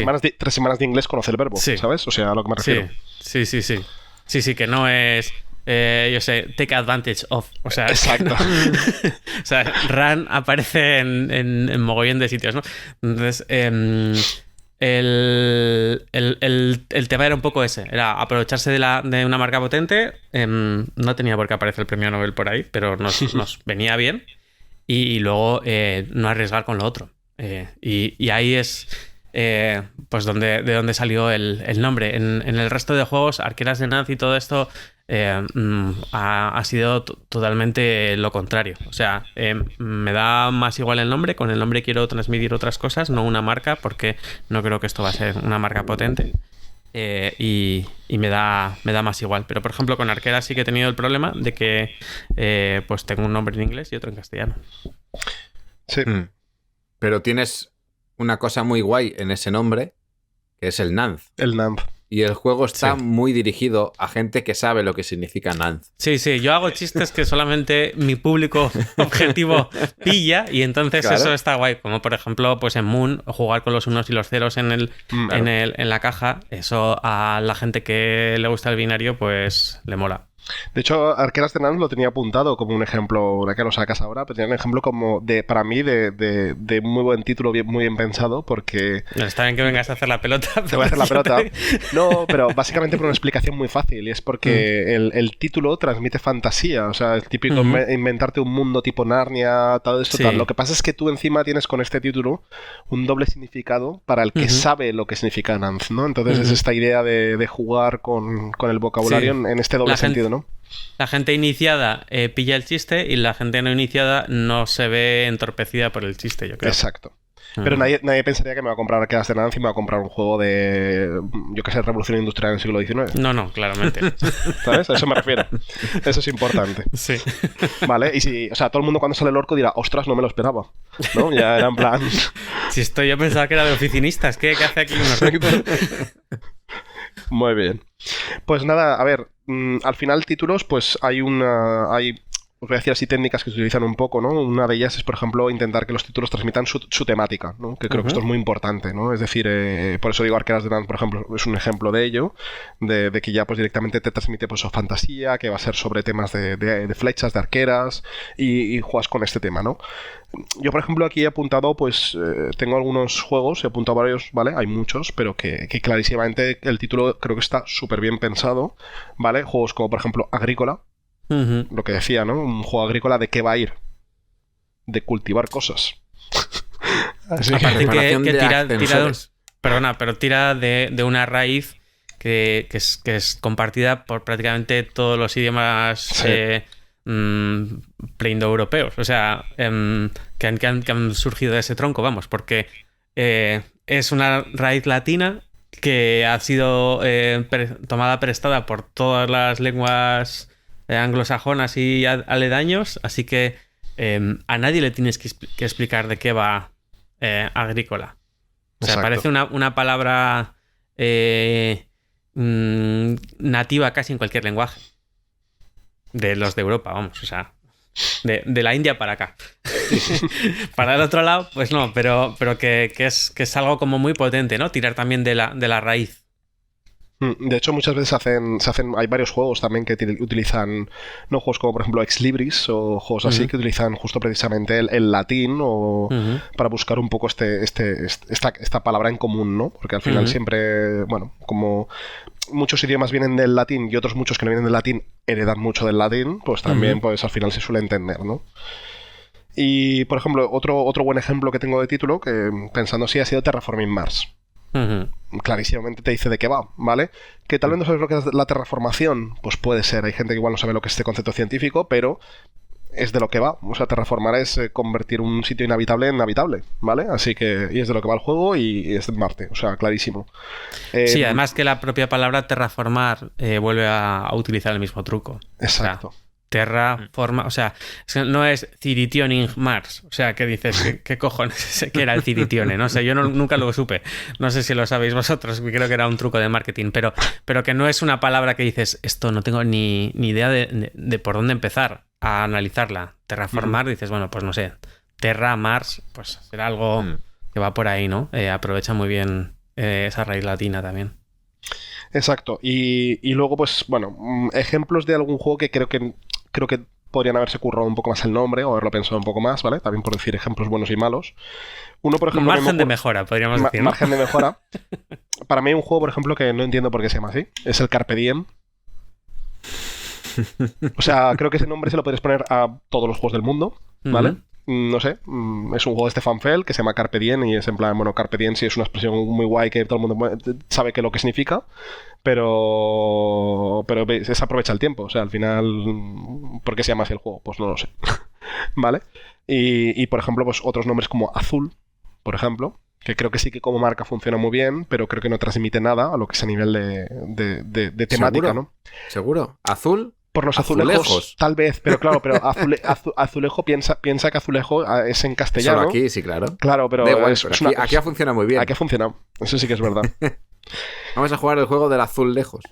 semanas de inglés conoce el verbo, Sí. ¿sabes? O sea, a lo que me refiero. Sí, que no es yo sé, take advantage of, o sea, Exacto. o sea, run aparece en mogollón de sitios, ¿no? Entonces, el tema era un poco ese, era aprovecharse de una marca potente. No tenía por qué aparecer el premio Nobel por ahí, pero nos venía bien. Y luego no arriesgar con lo otro. Y ahí es pues de donde salió el nombre. En el resto de juegos, Arqueras de Nancy y todo esto ha sido totalmente lo contrario. O sea, me da más igual el nombre. Con el nombre quiero transmitir otras cosas, no una marca, porque no creo que esto va a ser una marca potente. Y me da más igual. Pero por ejemplo con Arqueras sí que he tenido el problema de que pues tengo un nombre en inglés y otro en castellano. Sí. Pero tienes una cosa muy guay en ese nombre, que es el Nanz. El Nanz. Y el juego está Sí. muy dirigido a gente que sabe lo que significa Nanz. Sí, yo hago chistes que solamente mi público objetivo pilla, y entonces Claro. eso está guay. Como por ejemplo, pues en Moon, jugar con los unos y los ceros en la caja, eso a la gente que le gusta el binario, pues le mola. De hecho, Arqueras de Nanz lo tenía apuntado como un ejemplo, ahora que lo sacas ahora, pero tenía un ejemplo como para mí de muy buen título, muy bien pensado, porque... Está bien que vengas a hacer la pelota. Te voy a hacer la pelota. No, pero básicamente por una explicación muy fácil, y es porque el título transmite fantasía, o sea, es típico inventarte un mundo tipo Narnia, todo esto, Sí. tal. Lo que pasa es que tú encima tienes con este título un doble significado para el que sabe lo que significa Nanz, ¿no? Entonces es esta idea de jugar con el vocabulario Sí. en este doble sentido, ¿no? La gente iniciada pilla el chiste y la gente no iniciada no se ve entorpecida por el chiste, yo creo. Exacto. Pero nadie pensaría que me va a comprar Arqueras de Nanz y me va a comprar un juego de, yo qué sé, revolución industrial en el siglo XIX. No, claramente. ¿Sabes? A eso me refiero. Eso es importante. Sí. Vale, y si, o sea, todo el mundo cuando sale el orco dirá, ostras, no me lo esperaba. ¿No? Ya era en plan... Si yo pensaba que era de oficinistas, ¿qué hace aquí un orco? Muy bien. Pues nada, a ver, al final títulos, pues hay os voy a decir así técnicas que se utilizan un poco, ¿no? Una de ellas es, por ejemplo, intentar que los títulos transmitan su temática, ¿no? Que creo que esto es muy importante, ¿no? Es decir, por eso digo Arqueras de Dance, por ejemplo, es un ejemplo de ello, de que ya pues directamente te transmite pues fantasía, que va a ser sobre temas de flechas, de arqueras, y juegas con este tema, ¿no? Yo, por ejemplo, aquí he apuntado, pues tengo algunos juegos, he apuntado varios, ¿vale? Hay muchos, pero que clarísimamente el título creo que está súper bien pensado, ¿vale? Juegos como, por ejemplo, Agrícola, lo que decía, ¿no? Un juego agrícola, ¿de qué va a ir? De cultivar cosas. Así Aparte que tira tira de una raíz que es compartida por prácticamente todos los idiomas Sí. preindoeuropeos. O sea, que han surgido de ese tronco, vamos, porque es una raíz latina que ha sido tomada prestada por todas las lenguas anglosajonas y aledaños, así que a nadie le tienes que explicar de qué va Agrícola. O sea, Exacto. parece una palabra nativa casi en cualquier lenguaje. De los de Europa, vamos, o sea, de la India para acá. Para el otro lado, pues no, pero que es algo como muy potente, ¿no? Tirar también de la raíz. De hecho, muchas veces hay varios juegos también que utilizan, no juegos como por ejemplo Ex Libris o juegos así, que utilizan justo precisamente el latín o para buscar un poco esta palabra en común, ¿no? Porque al final siempre, bueno, como muchos idiomas vienen del latín y otros muchos que no vienen del latín heredan mucho del latín, pues también pues al final se suele entender, ¿no? Y, por ejemplo, otro buen ejemplo que tengo de título, que pensando así, ha sido Terraforming Mars. Clarísimamente te dice de qué va, ¿vale? Que tal vez no sabes lo que es la terraformación, pues puede ser, hay gente que igual no sabe lo que es este concepto científico, pero es de lo que va. O sea, terraformar es convertir un sitio inhabitable en habitable, ¿vale? Así que, y es de lo que va el juego y es de Marte, o sea, clarísimo. Sí, además que la propia palabra terraformar vuelve a utilizar el mismo truco. Exacto. O sea, terraforma, o sea, no es Ciritioning Mars, o sea, ¿qué dices? ¿Qué cojones? ¿Qué era el Ciritione? No sé, yo nunca lo supe, no sé si lo sabéis vosotros, creo que era un truco de marketing, pero que no es una palabra que dices, esto no tengo ni idea de por dónde empezar a analizarla. Terraformar, dices, bueno, pues no sé, Terra, Mars, pues será algo que va por ahí, ¿no? Aprovecha muy bien esa raíz latina también. Exacto. Y luego, pues, bueno, ejemplos de algún juego que creo que podrían haberse currado un poco más el nombre o haberlo pensado un poco más, ¿vale? También por decir ejemplos buenos y malos. Uno, por ejemplo... Margen de mejora, podríamos decir, ¿no? Margen de mejora. Para mí hay un juego, por ejemplo, que no entiendo por qué se llama así. Es el Carpe Diem. O sea, creo que ese nombre se lo podrías poner a todos los juegos del mundo, ¿vale? No sé, es un juego de Stefan Feld que se llama Carpe Diem y es en plan, bueno, Carpe Diem sí es una expresión muy guay que todo el mundo sabe que lo que significa, pero se aprovecha el tiempo, o sea, al final, ¿por qué se llama así el juego? Pues no lo sé, ¿vale? Y por ejemplo, pues otros nombres como Azul, por ejemplo, que creo que sí que como marca funciona muy bien, pero creo que no transmite nada a lo que es a nivel de temática, ¿Seguro? ¿no? ¿Seguro? ¿Azul? Por los azulejos, tal vez, pero claro, pero azulejo piensa que azulejo es en castellano. Solo aquí, sí, claro. Claro, pero, Da igual, es pero una aquí ha funcionado muy bien. Aquí ha funcionado, eso sí que es verdad. Vamos a jugar el juego del azul lejos.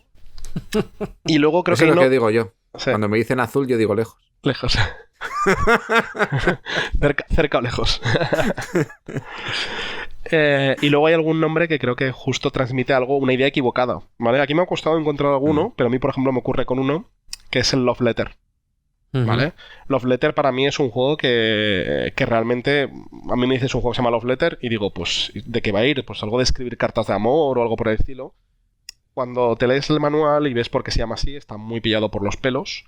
Y luego creo Eso que es lo no... que digo yo. Sí. Cuando me dicen azul, yo digo lejos. Lejos. cerca o lejos. Y luego hay algún nombre que creo que justo transmite algo, una idea equivocada, ¿vale? Aquí me ha costado encontrar alguno, pero a mí, por ejemplo, me ocurre con uno que es el Love Letter, ¿vale? Love Letter para mí es un juego que realmente, a mí me dices un juego que se llama Love Letter y digo, pues, ¿de qué va a ir? Pues algo de escribir cartas de amor o algo por el estilo. Cuando te lees el manual y ves por qué se llama así, está muy pillado por los pelos.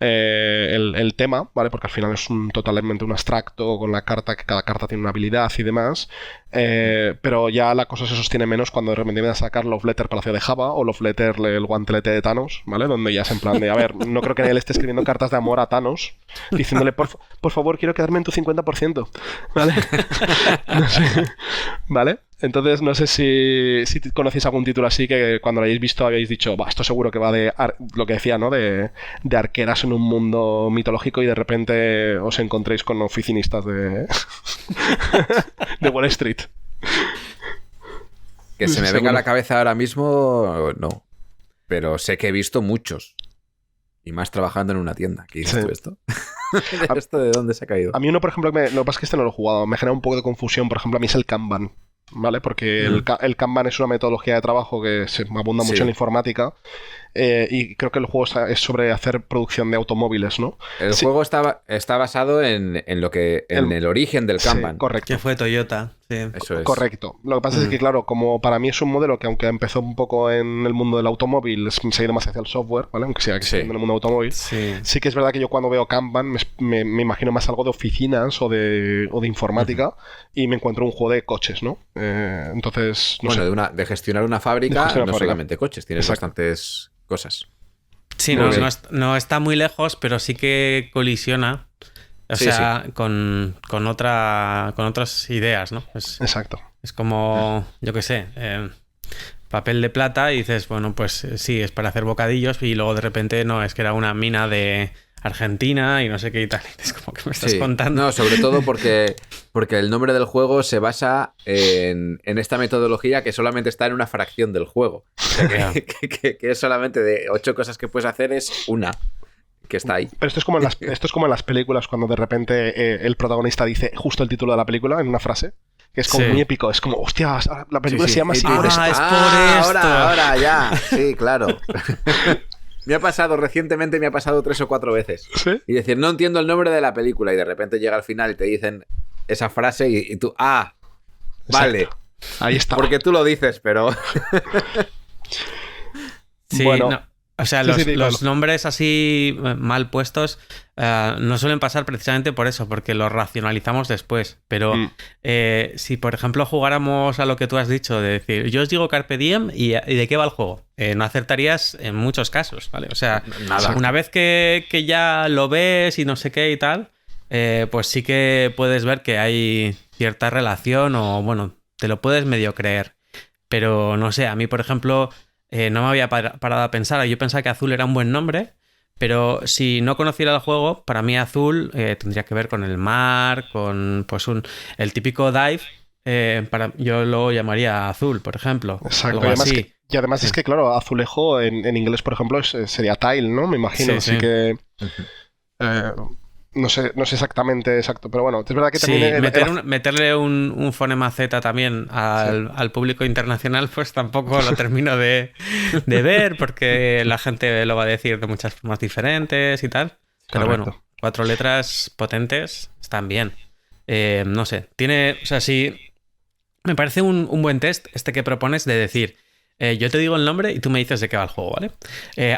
El tema, ¿vale? Porque al final es totalmente un abstracto con la carta, que cada carta tiene una habilidad y demás. Pero ya la cosa se sostiene menos cuando de repente vienen a sacar Love Letter Palacio de Java o Love Letter el guantelete de Thanos, ¿vale? Donde ya es en plan de, a ver, no creo que él esté escribiendo cartas de amor a Thanos diciéndole, por favor, quiero quedarme en tu 50%, ¿vale? No sé, ¿vale? Entonces, no sé si conocéis algún título así que cuando lo hayáis visto habéis dicho, esto seguro que va de lo que decía, ¿no? De arqueras en un mundo mitológico y de repente os encontréis con oficinistas de Wall Street. Que se me venga a la cabeza ahora mismo, no. pero sé que he visto muchos. Y más trabajando en una tienda. ¿Qué dices tú esto? ¿Esto de dónde se ha caído? A mí uno, por ejemplo, lo que pasa es que este no lo he jugado, me genera un poco de confusión. Por ejemplo, a mí es el Kanban, ¿vale? Porque el Kanban es una metodología de trabajo que se abunda mucho en la informática. Y creo que el juego es sobre hacer producción de automóviles, ¿no? El juego está basado en el origen del Kanban. Sí, correcto. Que fue Toyota. Sí. Eso es. Correcto. Lo que pasa es que, claro, como para mí es un modelo que aunque empezó un poco en el mundo del automóvil, se ha ido más hacia el software, ¿vale? Aunque sea que esté en el mundo automóvil. Sí que es verdad que yo cuando veo Kanban me imagino más algo de oficinas o de informática y me encuentro un juego de coches, ¿no? Entonces, no sé. De gestionar una fábrica, no solamente coches, tienes bastantes cosas. Sí, no está muy lejos, pero sí que colisiona. O sea, con otras ideas, ¿no? Exacto. Es como, yo qué sé, papel de plata y dices, bueno, pues sí, es para hacer bocadillos y luego de repente no, es que era una mina de Argentina y no sé qué y tal. Es como que me estás contando. No, sobre todo porque el nombre del juego se basa en esta metodología que solamente está en una fracción del juego. O sea, que es solamente de 8 cosas que puedes hacer, es una que está ahí. Pero esto es como en las películas cuando de repente el protagonista dice justo el título de la película en una frase. Que es como muy épico, es como, hostia, la película se llama así por esto. Es por esto. Ahora, ya. Sí, claro. Me ha pasado recientemente, 3 o 4 veces. ¿Sí? Y decir, no entiendo el nombre de la película y de repente llega al final y te dicen esa frase y tú, vale. Exacto. Ahí está. Porque tú lo dices, pero... Sí, bueno. No. O sea, los nombres así mal puestos no suelen pasar precisamente por eso, porque los racionalizamos después. Pero si, por ejemplo, jugáramos a lo que tú has dicho, de decir, yo os digo Carpe Diem y ¿de qué va el juego? No acertarías en muchos casos, ¿vale? O sea, nada. Una vez que ya lo ves y no sé qué y tal, pues sí que puedes ver que hay cierta relación o, bueno, te lo puedes medio creer. Pero, no sé, a mí, por ejemplo... no me había parado a pensar. Yo pensaba que Azul era un buen nombre, pero si no conociera el juego, para mí Azul tendría que ver con el mar, con pues el típico dive. Yo lo llamaría Azul, por ejemplo. Exacto. Algo así. Y además es que, claro, azulejo en inglés, por ejemplo, sería tile, ¿no? Me imagino. Sí, así que... no sé exactamente exacto, pero bueno, es verdad que también... Meterle un fonema Z también al público internacional, pues tampoco lo termino de ver, porque la gente lo va a decir de muchas formas diferentes y tal. Pero bueno, 4 letras potentes están bien. No sé, o sea, sí, me parece un buen test este que propones de decir... yo te digo el nombre y tú me dices de qué va el juego, ¿vale?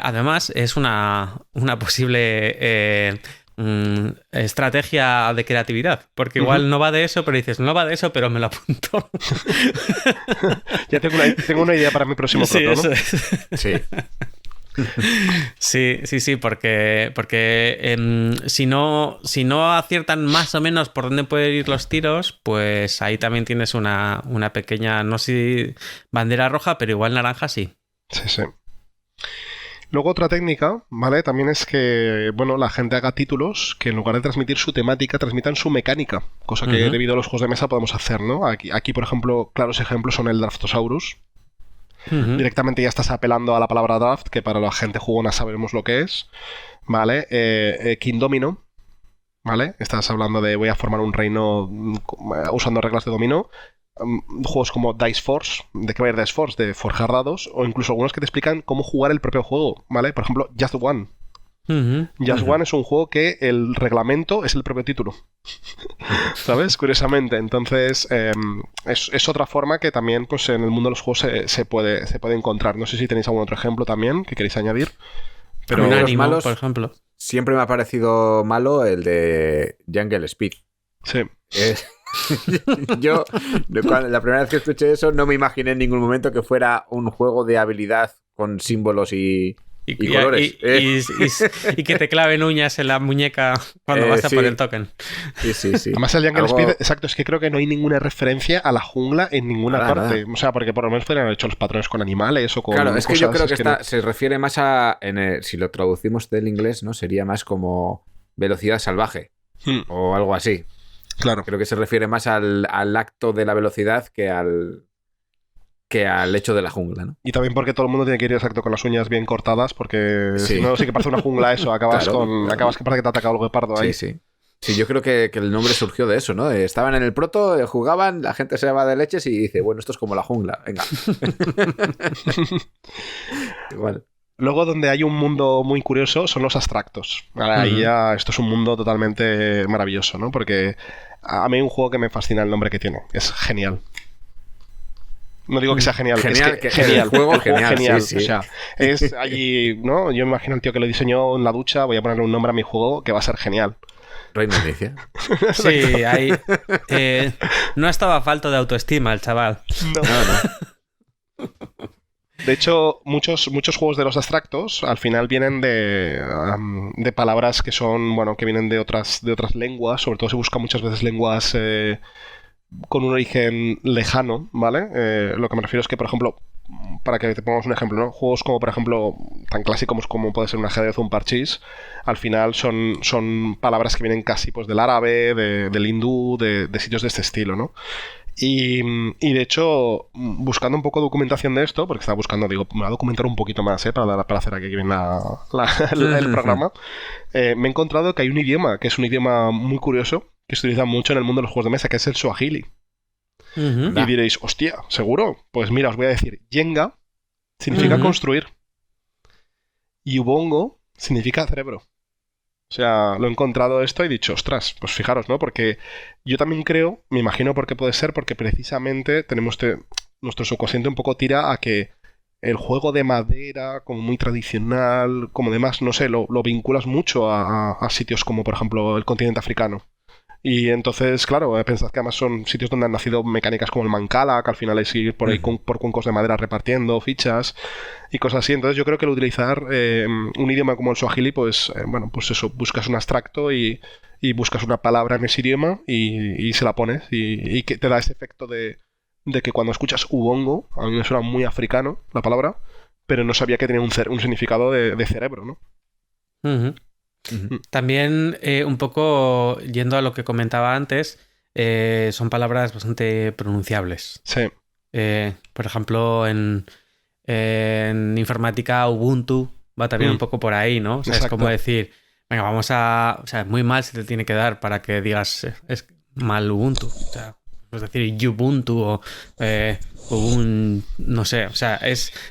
Además, es una posible estrategia de creatividad, porque igual no va de eso, pero dices, no va de eso, pero me lo apunto. Ya tengo una idea para mi próximo proto, ¿no? Eso es. Sí, porque si no aciertan más o menos por dónde pueden ir los tiros, pues ahí también tienes una pequeña, no sé si bandera roja, pero igual naranja sí. Sí. Luego otra técnica, ¿vale? También es que, bueno, la gente haga títulos que en lugar de transmitir su temática, transmitan su mecánica, cosa que debido a los juegos de mesa podemos hacer, ¿no? Aquí por ejemplo, claros ejemplos son el Draftosaurus. Directamente ya estás apelando a la palabra draft, que para la gente jugona sabemos lo que es, ¿vale? King Domino, ¿vale? Estás hablando de voy a formar un reino usando reglas de dominó. Juegos como Dice Force, ¿de qué va a ir Dice Force? De forjar dados, o incluso algunos que te explican cómo jugar el propio juego, ¿vale? Por ejemplo, Just One. Just One es un juego que el reglamento es el propio título. ¿Sabes? Curiosamente. Entonces, es otra forma que también pues, en el mundo de los juegos se puede encontrar. No sé si tenéis algún otro ejemplo también que queréis añadir. Pero los malos, por ejemplo. Siempre me ha parecido malo el de Jungle Speed. Sí. Yo, la primera vez que escuché eso, no me imaginé en ningún momento que fuera un juego de habilidad con símbolos y colores. Y que te claven uñas en la muñeca cuando vas a por el token. Sí. Además, el Jungle Speed, exacto, es que creo que no hay ninguna referencia a la jungla en ninguna parte. Nada. O sea, porque por lo menos podrían haber hecho los patrones con animales o con. Claro, es que yo creo que no. se refiere más a. Si lo traducimos del inglés, ¿no? Sería más como velocidad salvaje o algo así. Claro. Creo que se refiere más al acto de la velocidad que al que al hecho de la jungla, ¿no? Y también porque todo el mundo tiene que ir exacto con las uñas bien cortadas, porque Sí. si no, sí que parece una jungla eso. Acabas Claro. acabas que parece que te ha atacado el guepardo ahí. Sí, sí. Sí, yo creo que el nombre surgió de eso, ¿no? Estaban en el proto, jugaban, la gente se va de leches y dice, bueno, esto es como la jungla, venga. Igual. Luego, donde hay un mundo muy curioso son los abstractos. Ahí ya esto es un mundo totalmente maravilloso, ¿no? Porque a mí hay un juego que me fascina el nombre que tiene. Es genial. No digo que sea genial, Genial, es que que genial. el juego genial, sí, sí. O sea, es allí, ¿no? Yo me imagino al tío que lo diseñó en la ducha, voy a ponerle un nombre a mi juego que va a ser genial. Reina Inicia. Sí, ahí. No estaba falto de autoestima el chaval. No. De hecho, muchos juegos de los abstractos al final vienen de palabras que son, bueno, que vienen de otras lenguas, sobre todo se buscan muchas veces lenguas con un origen lejano, ¿vale? Lo que me refiero es que, por ejemplo, para que te pongamos un ejemplo, ¿no? Juegos como, por ejemplo, tan clásicos como puede ser un ajedrez o un parchís, al final son palabras que vienen casi pues del árabe, del hindú, de sitios de este estilo, ¿no? Y de hecho, buscando un poco documentación de esto, porque estaba buscando, digo, me voy a documentar un poquito más, para hacer aquí bien el programa, me he encontrado que hay un idioma, que es un idioma muy curioso, que se utiliza mucho en el mundo de los juegos de mesa, que es el suajili. Y diréis, hostia, ¿seguro? Pues mira, os voy a decir, Jenga significa construir. Y Ubongo significa cerebro. O sea, lo he encontrado esto y he dicho, ostras, pues fijaros, ¿no? Porque yo también creo, me imagino por qué puede ser, porque precisamente tenemos nuestro subconsciente un poco tira a que el juego de madera, como muy tradicional, como demás, no sé, lo vinculas mucho a sitios como, por ejemplo, el continente africano. Y entonces, claro, pensad que además son sitios donde han nacido mecánicas como el Mancala, que al final es ir por ahí por cuencos de madera repartiendo fichas y cosas así. Entonces yo creo que el utilizar un idioma como el Swahili, pues bueno, pues eso, buscas un abstracto y buscas una palabra en ese idioma y se la pones y que te da ese efecto de que cuando escuchas Ubongo, a mí me suena muy africano la palabra, pero no sabía que tenía un significado de cerebro, ¿no? También un poco yendo a lo que comentaba antes, son palabras bastante pronunciables. Sí. Por ejemplo, en informática Ubuntu va también un poco por ahí, ¿no? O sea, es como decir, venga, vamos a... O sea, muy mal se te tiene que dar para que digas es mal Ubuntu. O sea, es decir, Ubuntu o no sé. O sea,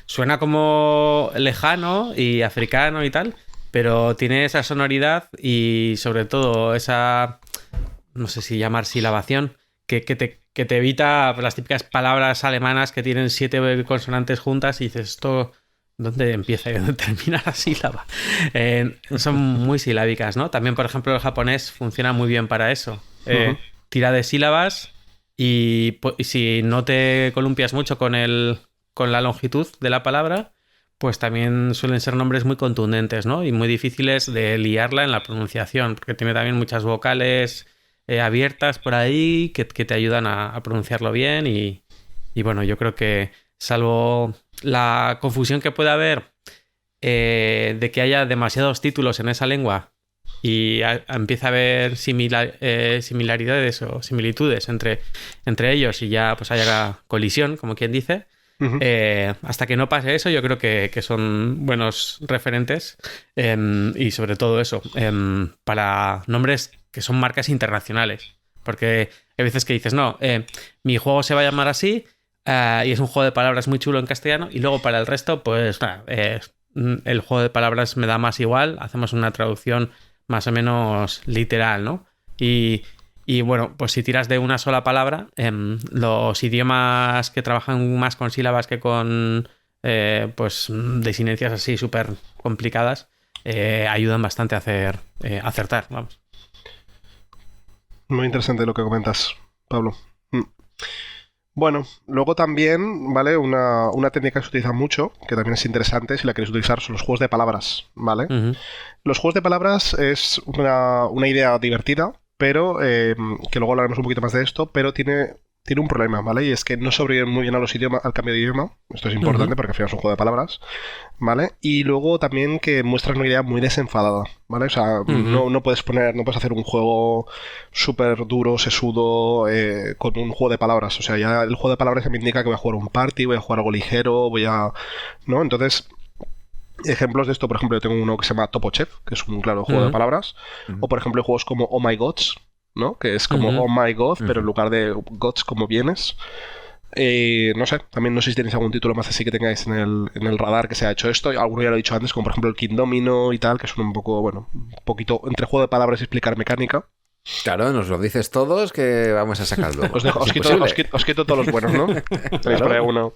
suena como lejano y africano y tal, pero tiene esa sonoridad y sobre todo esa, no sé si llamar silabación, que te evita las típicas palabras alemanas que tienen 7 consonantes juntas y dices, ¿esto dónde empieza y dónde termina la sílaba? Son muy silábicas, ¿no? También, por ejemplo, el japonés funciona muy bien para eso. Tira de sílabas y si no te columpias mucho con la longitud de la palabra, pues también suelen ser nombres muy contundentes, ¿no? Y muy difíciles de liarla en la pronunciación, porque tiene también muchas vocales abiertas por ahí que te ayudan a pronunciarlo bien y bueno, yo creo que salvo la confusión que puede haber de que haya demasiados títulos en esa lengua y empieza a haber similaridades o similitudes entre ellos y ya pues haya colisión, como quien dice. Hasta que no pase eso, yo creo que son buenos referentes y sobre todo eso, para nombres que son marcas internacionales. Porque hay veces que dices, no, mi juego se va a llamar así y es un juego de palabras muy chulo en castellano y luego para el resto, pues nada, el juego de palabras me da más igual, hacemos una traducción más o menos literal, ¿no? Y bueno, pues si tiras de una sola palabra, los idiomas que trabajan más con sílabas que con pues desinencias así súper complicadas, ayudan bastante a acertar, vamos. Muy interesante lo que comentas, Pablo. Bueno, luego también, ¿vale? Una técnica que se utiliza mucho, que también es interesante si la queréis utilizar, son los juegos de palabras, ¿vale? Los juegos de palabras es una idea divertida, pero que luego hablaremos un poquito más de esto, pero tiene tiene un problema, ¿vale? Y es que no sobrevive muy bien a los idiomas, al cambio de idioma. Esto es importante porque al final es un juego de palabras, ¿vale? Y luego también que muestras una idea muy desenfadada, ¿vale? O sea, no puedes hacer un juego súper duro, sesudo, con un juego de palabras. O sea, ya el juego de palabras ya me indica que voy a jugar un party, voy a jugar algo ligero, ¿no? Entonces, ejemplos de esto, por ejemplo, yo tengo uno que se llama Topo Chef, que es un claro juego de palabras. O, por ejemplo, juegos como Oh My Gods, ¿no? Que es como Oh My God, pero en lugar de Gods como bienes. No sé, también no sé si tenéis algún título más así que tengáis en el radar que se ha hecho esto. Alguno ya lo he dicho antes, como por ejemplo el King Domino y tal, que son un poco, bueno, un poquito entre juego de palabras y explicar mecánica. Claro, nos lo dices todos que vamos a sacar luego. Os quito todos los buenos, ¿no? Tenéis por ahí uno.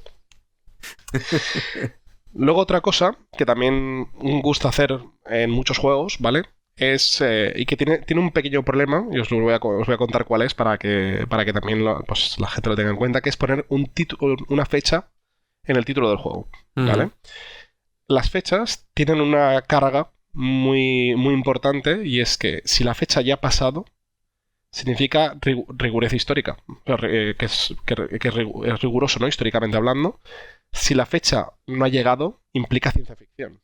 Luego otra cosa que también gusta hacer en muchos juegos, ¿vale? Es y que tiene un pequeño problema, y os voy a contar cuál es para que también pues, la gente lo tenga en cuenta, que es poner una fecha en el título del juego, ¿vale? Las fechas tienen una carga muy, muy importante, y es que si la fecha ya ha pasado, significa rigurez histórica, que es riguroso, ¿no? Históricamente hablando. Si la fecha no ha llegado, implica ciencia ficción,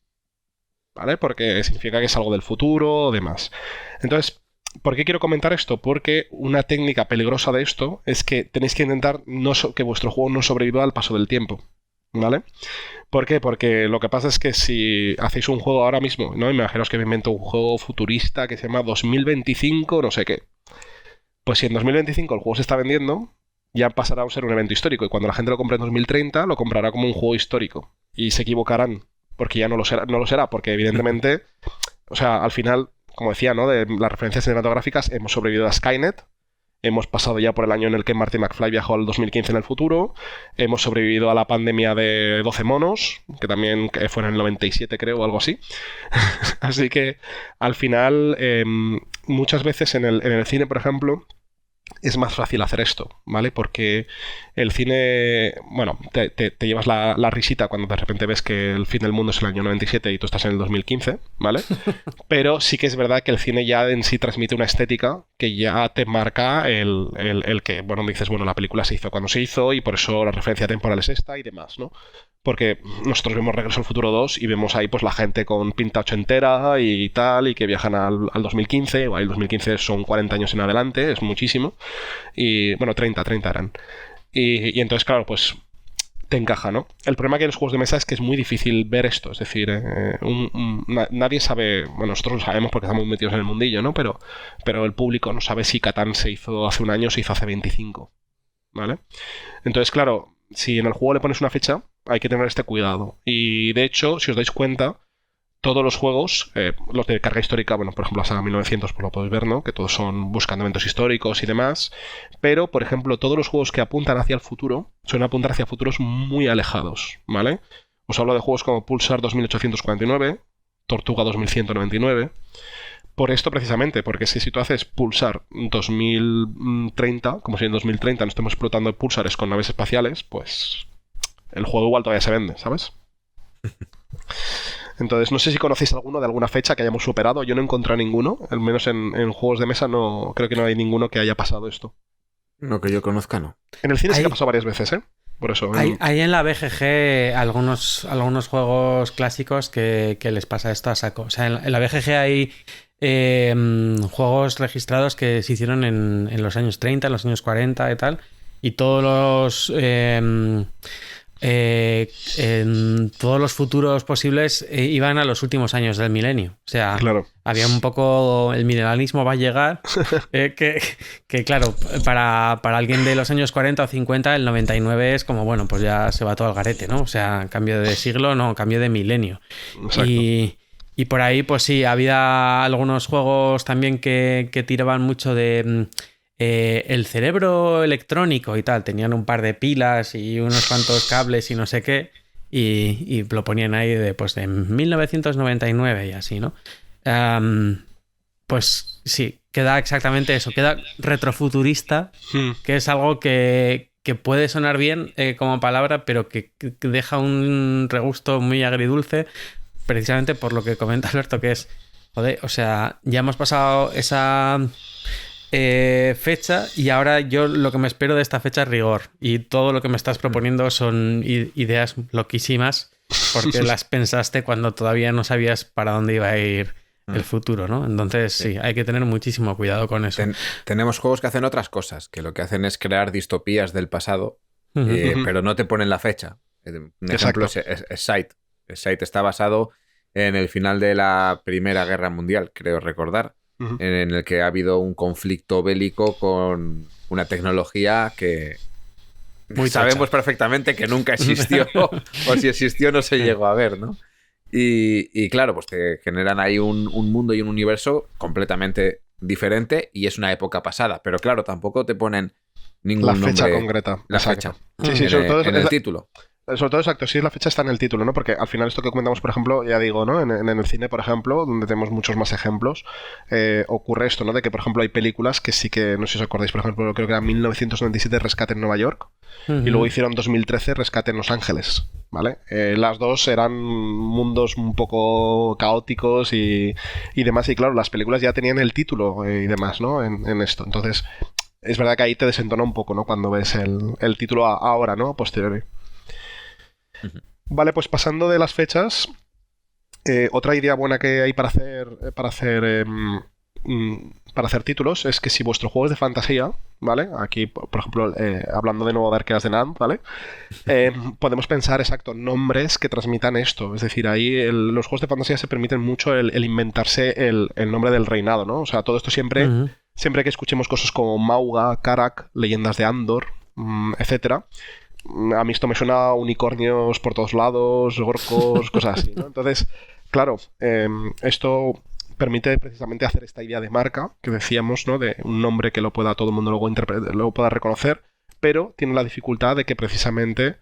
¿vale? Porque significa que es algo del futuro o demás. Entonces, ¿por qué quiero comentar esto? Porque una técnica peligrosa de esto es que tenéis que intentar que vuestro juego no sobreviva al paso del tiempo, ¿vale? ¿Por qué? Porque lo que pasa es que si hacéis un juego ahora mismo, ¿no? Imaginaos que me invento un juego futurista que se llama 2025 no sé qué. Pues si en 2025 el juego se está vendiendo, ya pasará a ser un evento histórico, y cuando la gente lo compre en 2030 lo comprará como un juego histórico, y se equivocarán porque ya no lo será, porque evidentemente, o sea, al final, como decía, ¿no? De las referencias cinematográficas, hemos sobrevivido a Skynet, hemos pasado ya por el año en el que Marty McFly viajó al 2015 en el futuro, hemos sobrevivido a la pandemia de 12 monos, que también fue en el 97 creo, o algo así. Así que, al final, muchas veces en el cine, por ejemplo, es más fácil hacer esto, ¿vale? Porque el cine, bueno, te llevas la risita cuando de repente ves que el fin del mundo es el año 97 y tú estás en el 2015, ¿vale? Pero sí que es verdad que el cine ya en sí transmite una estética que ya te marca el que, bueno, dices, bueno, la película se hizo cuando se hizo y por eso la referencia temporal es esta y demás, ¿no? Porque nosotros vemos Regreso al Futuro 2 y vemos ahí pues la gente con pinta ochentera y tal, y que viajan al 2015, o ahí el 2015 son 40 años en adelante, es muchísimo. Y bueno, 30 eran. Y entonces, claro, pues te encaja, ¿no? El problema que hay en los juegos de mesa es que es muy difícil ver esto. Es decir, nadie sabe... Bueno, nosotros lo sabemos porque estamos metidos en el mundillo, ¿no? Pero el público no sabe si Catán se hizo hace un año o se hizo hace 25, ¿vale? Entonces, claro, si en el juego le pones una fecha, hay que tener este cuidado. Y de hecho, si os dais cuenta, todos los juegos, los de carga histórica, bueno, por ejemplo la saga 1900, pues lo podéis ver, ¿no? Que todos son buscando eventos históricos y demás. Pero, por ejemplo, todos los juegos que apuntan hacia el futuro suelen apuntar hacia futuros muy alejados, ¿vale? Os hablo de juegos como Pulsar 2849, Tortuga 2199. Por esto precisamente, porque si tú haces Pulsar 2030, como si en 2030 no estemos explotando pulsares con naves espaciales, pues el juego igual todavía se vende, ¿sabes? Entonces, no sé si conocéis alguno de alguna fecha que hayamos superado. Yo no he encontrado ninguno, al menos en juegos de mesa no creo que no hay ninguno que haya pasado esto. No, que yo conozca, no. En el cine sí que ha pasado varias veces, ¿eh? Por eso. Hay en la BGG algunos juegos clásicos que les pasa esto a saco. O sea, en la BGG hay juegos registrados que se hicieron en los años 30, en los años 40 y tal. Y todos los futuros posibles iban a los últimos años del milenio. O sea, claro, había un poco... El mineralismo va a llegar. Que claro, para alguien de los años 40 o 50, el 99 es como, bueno, pues ya se va todo al garete, ¿no? O sea, cambio de siglo, no, cambio de milenio. Exacto. Y por ahí, pues sí, había algunos juegos también que tiraban mucho de... el cerebro electrónico y tal, tenían un par de pilas y unos cuantos cables y no sé qué, y lo ponían ahí de 1999 y así, ¿no? Pues sí, queda exactamente eso, queda retrofuturista, que es algo que puede sonar bien como palabra, pero que deja un regusto muy agridulce, precisamente por lo que comenta Alberto, que es, joder, o sea, ya hemos pasado esa fecha, y ahora yo lo que me espero de esta fecha es rigor. Y todo lo que me estás proponiendo son ideas loquísimas porque las pensaste cuando todavía no sabías para dónde iba a ir el futuro, ¿no? Entonces sí, hay que tener muchísimo cuidado con eso. Tenemos juegos que hacen otras cosas, que lo que hacen es crear distopías del pasado, pero no te ponen la fecha. Un ejemplo es Sight. Sight está basado en el final de la Primera Guerra Mundial, creo recordar, en el que ha habido un conflicto bélico con una tecnología que sabemos perfectamente que nunca existió, o si existió no se llegó a ver, ¿no? Y claro, pues te generan ahí un mundo y un universo completamente diferente y es una época pasada, pero claro, tampoco te ponen ningún nombre. La fecha concreta. La fecha. Sí, sobre todo en el título. Sobre todo, exacto, sí, la fecha está en el título, ¿no? Porque al final esto que comentamos, por ejemplo, ya digo, ¿no? En el cine, por ejemplo, donde tenemos muchos más ejemplos, ocurre esto, ¿no? De que, por ejemplo, hay películas que sí que, no sé si os acordáis, por ejemplo, creo que era 1997 Rescate en Nueva York, y luego hicieron 2013 Rescate en Los Ángeles, ¿vale? Las dos eran mundos un poco caóticos y demás, y claro, las películas ya tenían el título y demás, ¿no? En esto, entonces, es verdad que ahí te desentona un poco, ¿no? Cuando ves el título ahora, ¿no? Posteriori. Vale, pues pasando de las fechas, otra idea buena que hay para hacer títulos es que si vuestro juego es de fantasía, ¿vale? Aquí, por ejemplo, hablando de nuevo de Arqueras de Nant, ¿vale? Podemos pensar, exacto, nombres que transmitan esto. Es decir, ahí los juegos de fantasía se permiten mucho el inventarse el nombre del reinado, ¿no? O sea, todo esto siempre que escuchemos cosas como Mauga, Karak, Leyendas de Andor, etcétera. A mí esto me suena a unicornios por todos lados, orcos, cosas así, ¿no? Entonces, claro, esto permite precisamente hacer esta idea de marca que decíamos, ¿no? De un nombre que todo el mundo luego pueda reconocer, pero tiene la dificultad de que precisamente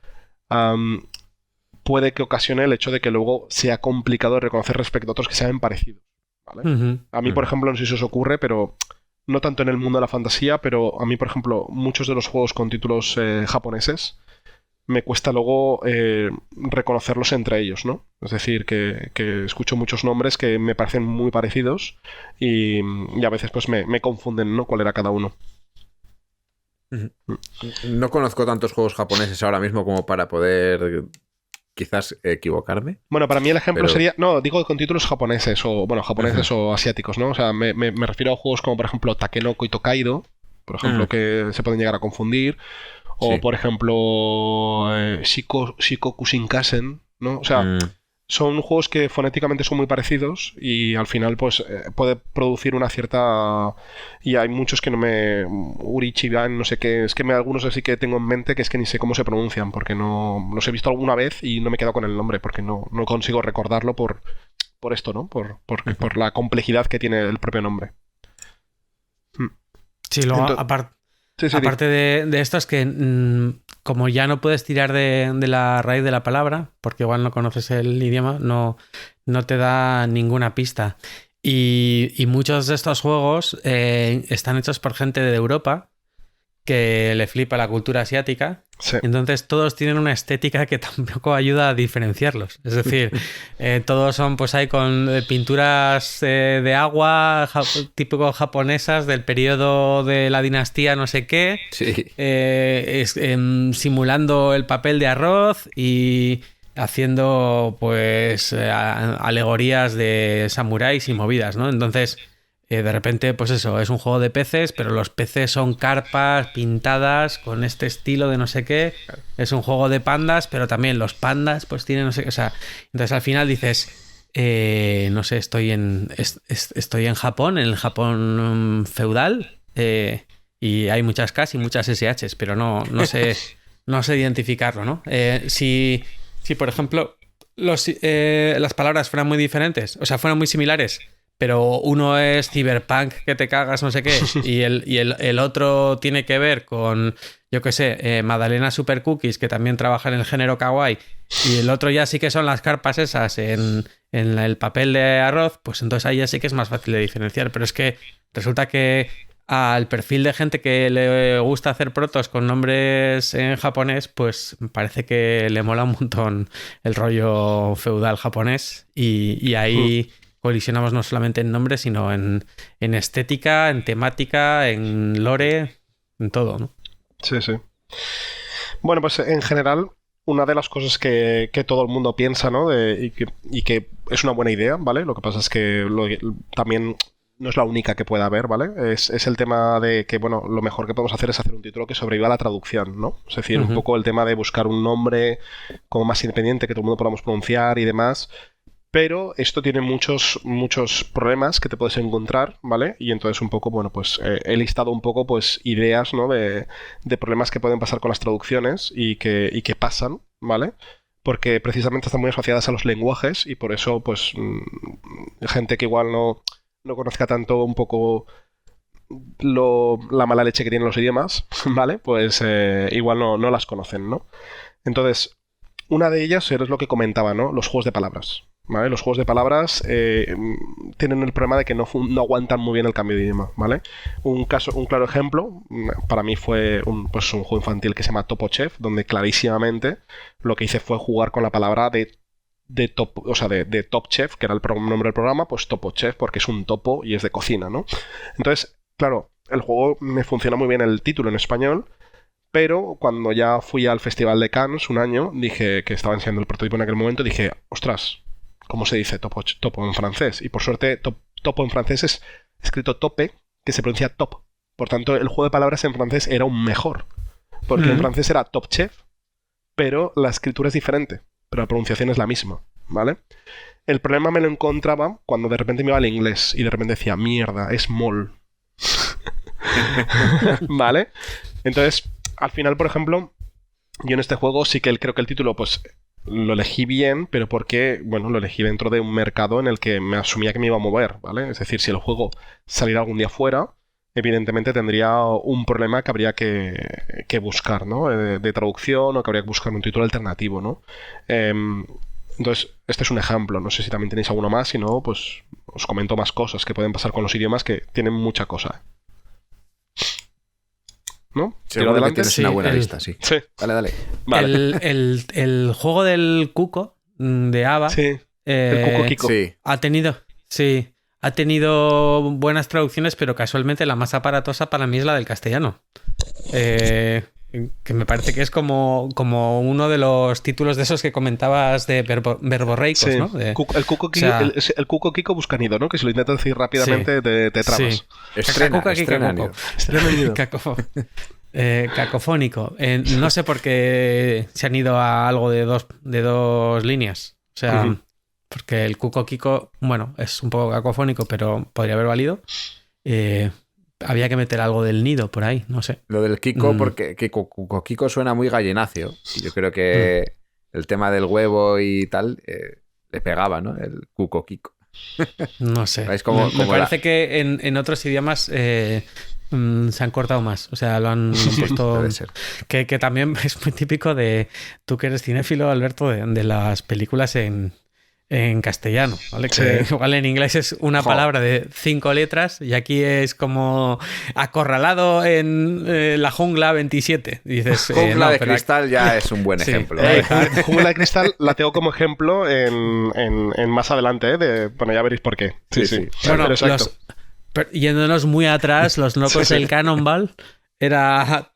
puede que ocasione el hecho de que luego sea complicado de reconocer respecto a otros que sean parecidos, ¿vale? A mí, por ejemplo, no sé si os ocurre, pero no tanto en el mundo de la fantasía, pero a mí, por ejemplo, muchos de los juegos con títulos japoneses me cuesta luego reconocerlos entre ellos, ¿no? Es decir, que escucho muchos nombres que me parecen muy parecidos y a veces pues me confunden, ¿no? Cuál era cada uno. No conozco tantos juegos japoneses ahora mismo como para poder quizás equivocarme. Bueno, para mí el ejemplo sería... No, digo con títulos japoneses o o asiáticos, ¿no? O sea, me refiero a juegos como, por ejemplo, Takenoko y Tokaido, por ejemplo, que se pueden llegar a confundir. O, por ejemplo, Shikoku Shinkansen, ¿no? O sea, son juegos que fonéticamente son muy parecidos y al final, pues, puede producir una cierta... Y hay muchos que no me... Urichiban, no sé qué... Es que algunos así que tengo en mente que es que ni sé cómo se pronuncian, porque no los he visto alguna vez y no me he quedado con el nombre, porque no consigo recordarlo por esto, ¿no? Por la complejidad que tiene el propio nombre. Sí, luego, aparte de esto es que como ya no puedes tirar de la raíz de la palabra, porque igual no conoces el idioma, no te da ninguna pista. Y muchos de estos juegos están hechos por gente de Europa que le flipa la cultura asiática. Sí. Entonces todos tienen una estética que tampoco ayuda a diferenciarlos. Es decir, todos son pues ahí con pinturas de agua típico japonesas del periodo de la dinastía no sé qué, sí. Simulando el papel de arroz y haciendo pues alegorías de samuráis y movidas, ¿no? Entonces de repente, pues eso, es un juego de peces, pero los peces son carpas pintadas con este estilo de no sé qué. Es un juego de pandas, pero también los pandas pues tienen no sé qué. O sea, entonces al final dices, no sé, estoy en Japón, en el Japón feudal, y hay muchas Ks y muchas SHs, pero no sé identificarlo, ¿no? Si por ejemplo, las palabras fueran muy diferentes, o sea, fueran muy similares, pero uno es cyberpunk que te cagas no sé qué y el otro tiene que ver con, yo qué sé, Madalena Super Cookies, que también trabaja en el género kawaii, y el otro ya sí que son las carpas esas en el papel de arroz, pues entonces ahí ya sí que es más fácil de diferenciar. Pero es que resulta que al perfil de gente que le gusta hacer protos con nombres en japonés, pues parece que le mola un montón el rollo feudal japonés y ahí... colisionamos no solamente en nombre, sino en estética, en temática, en lore, en todo, ¿no? Sí, sí. Bueno, pues en general, una de las cosas que todo el mundo piensa, ¿no? Y que es una buena idea, ¿vale? Lo que pasa es que también no es la única que pueda haber, ¿vale? Es el tema de que, bueno, lo mejor que podemos hacer es hacer un título que sobreviva a la traducción, ¿no? Es decir, un poco el tema de buscar un nombre como más independiente que todo el mundo podamos pronunciar y demás. Pero esto tiene muchos problemas que te puedes encontrar, ¿vale? Y entonces un poco, bueno, pues he listado un poco, pues, ideas, ¿no? De problemas que pueden pasar con las traducciones y que pasan, ¿vale? Porque precisamente están muy asociadas a los lenguajes y por eso, pues, gente que igual no conozca tanto un poco la mala leche que tienen los idiomas, ¿vale? Pues igual no las conocen, ¿no? Entonces, una de ellas es lo que comentaba, ¿no? Los juegos de palabras. ¿Vale? Los juegos de palabras tienen el problema de que no aguantan muy bien el cambio de idioma, ¿vale? Un claro ejemplo, para mí fue un juego infantil que se llama Topo Chef, donde clarísimamente lo que hice fue jugar con la palabra de Top Chef, que era el nombre del programa, pues Topo Chef, porque es un topo y es de cocina, ¿no? Entonces, claro, el juego me funciona muy bien el título en español, pero cuando ya fui al Festival de Cannes un año, dije que estaba enseñando el prototipo en aquel momento, dije, ostras, ¿cómo se dice topo en francés? Y por suerte, topo en francés es escrito tope, que se pronuncia top. Por tanto, el juego de palabras en francés era aún mejor. Porque en francés era Top Chef, pero la escritura es diferente, pero la pronunciación es la misma, ¿vale? El problema me lo encontraba cuando de repente me iba al inglés y de repente decía, mierda, es mol. ¿Vale? Entonces, al final, por ejemplo, yo en este juego sí que creo que el título, pues, lo elegí bien, pero porque, bueno, lo elegí dentro de un mercado en el que me asumía que me iba a mover, ¿vale? Es decir, si el juego saliera algún día fuera, evidentemente tendría un problema que habría que buscar, ¿no? De traducción, o que habría que buscar un título alternativo, ¿no? Entonces, este es un ejemplo. No sé si también tenéis alguno más, si no, pues os comento más cosas que pueden pasar con los idiomas que tienen mucha cosa. ¿No? Seguro que tienes una buena lista, sí. Dale. Vale. El juego del cuco de ABBA. Sí. El Cuco Kiko. Sí. Ha tenido buenas traducciones, pero casualmente la más aparatosa para mí es la del castellano. Que me parece que es como uno de los títulos de esos que comentabas de verborreicos, sí. ¿no? El Cuco Kiko, el Cuco Kiko busca nido, ¿no? Que si lo intentas decir rápidamente te trabas. Sí. Estrena nido. Cacofónico. No sé por qué se han ido a algo de dos líneas. O sea, porque el Cuco Kiko, bueno, es un poco cacofónico, pero podría haber valido. Había que meter algo del nido por ahí, no sé. Lo del Kiko, porque Cuco Kiko suena muy gallináceo. Y yo creo que el tema del huevo y tal le pegaba, ¿no? El Cuco Kiko. No sé. Me parece que en otros idiomas se han cortado más. O sea, lo han puesto. Puede ser. Que también es muy típico de tú que eres cinéfilo, Alberto, de las películas en castellano, ¿vale? Que igual en inglés es una palabra de 5 letras y aquí es como acorralado en la jungla 27. Y dices, jungla de cristal ya es un buen ejemplo. Jungla de cristal la tengo como ejemplo en más adelante, bueno, ya veréis por qué. Sí. Bueno, yéndonos muy atrás, los locos del Cannonball era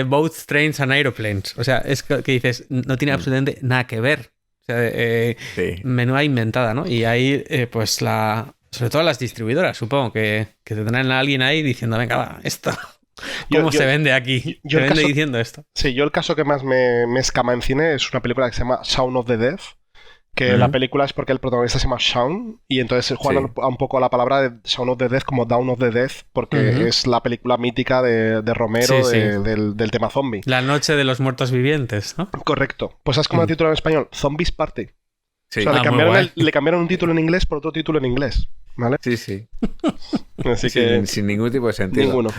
boats, trains and aeroplanes. O sea, es que dices, no tiene absolutamente nada que ver. O sea, menuda inventada, ¿no? Y ahí, pues sobre todo las distribuidoras, supongo, que tendrán a alguien ahí diciendo, venga, va, esto, ¿cómo se vende aquí? Se vende diciendo esto. Sí, yo el caso que más me escama en cine es una película que se llama Shaun of the Dead, que la película es porque el protagonista se llama Shaun y entonces juegan un poco a la palabra de Shaun of the Dead como Dawn of the Dead porque es la película mítica de Romero del tema zombie. La noche de los muertos vivientes, ¿no? Correcto. Pues ¿sabes cómo la titulan en español? Zombies Party. Sí. O sea, le cambiaron un título en inglés por otro título en inglés, ¿vale? Sí. Así que sin ningún tipo de sentido. Ninguno.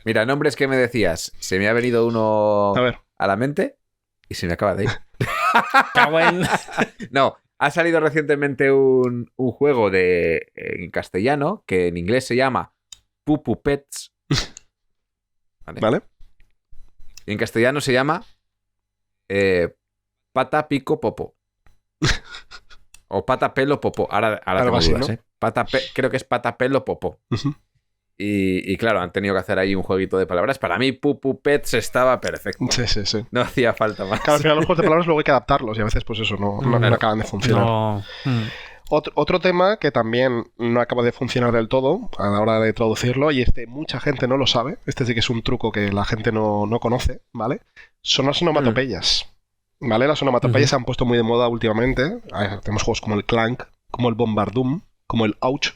Mira, nombres que me decías. Se me ha venido uno a la mente y se me acaba de ir. No, ha salido recientemente un juego en castellano que en inglés se llama Pupu Pets. ¿Vale? Y en castellano se llama Pata Pico Popo. O pata, pelo, popó. Ahora Algo tengo así, dudas, ¿no? ¿eh? Creo que es pata, pelo, popó. Ujú. Y claro, han tenido que hacer ahí un jueguito de palabras. Para mí, Pupu Pets estaba perfecto. Sí. No hacía falta más. Claro, al final los juegos de palabras luego hay que adaptarlos y a veces pues eso no Claro. acaban de funcionar. No. Otro tema que también no acaba de funcionar del todo a la hora de traducirlo, y mucha gente no lo sabe, este sí que es un truco que la gente no conoce, ¿vale? Son las onomatopeyas, ¿vale? Las onomatopeyas se han puesto muy de moda últimamente. Tenemos juegos como el Clank, como el Bombardum, como el Ouch,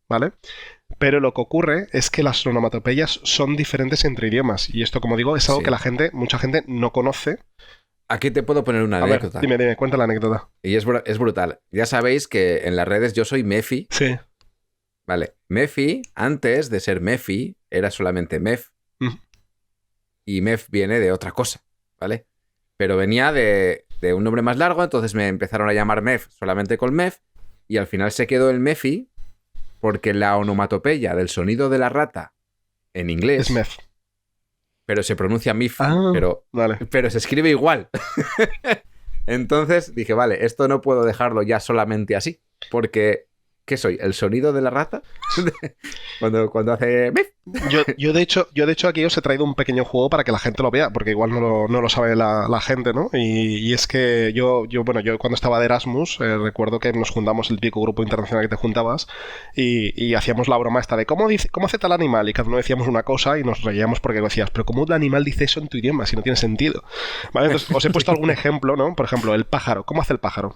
¿vale? Pero lo que ocurre es que las onomatopeyas son diferentes entre idiomas, y esto, como digo, es algo Sí. que mucha gente no conoce. Aquí te puedo poner una A ver, anécdota. dime, cuenta la anécdota. Y es brutal. Ya sabéis que en las redes yo soy Mefi. Sí. Vale. Mefi, antes de ser Mefi, era solamente Mef. Ujú. Y Mef viene de otra cosa, ¿vale? Pero venía de un nombre más largo, entonces me empezaron a llamar Mef solamente con Mef. Y al final se quedó el Mefi porque la onomatopeya del sonido de la rata en inglés, Es Mef. pero se pronuncia Mif, Ah. pero Vale. se escribe igual. Entonces dije, vale, esto no puedo dejarlo ya solamente así, porque ¿qué soy? ¿El sonido de la rata? cuando hace... "Mif". Yo de hecho aquí os he traído un pequeño juego para que la gente lo vea, porque igual no lo sabe la gente, ¿no? Y es que yo cuando estaba de Erasmus, recuerdo que nos juntamos, el típico grupo internacional que te juntabas, y hacíamos la broma esta de ¿cómo hace tal animal? Y cada uno decíamos una cosa y nos reíamos porque decías, pero ¿cómo un animal dice eso en tu idioma si no tiene sentido? ¿Vale? Entonces os he puesto algún ejemplo, ¿no? Por ejemplo, el pájaro. ¿Cómo hace el pájaro?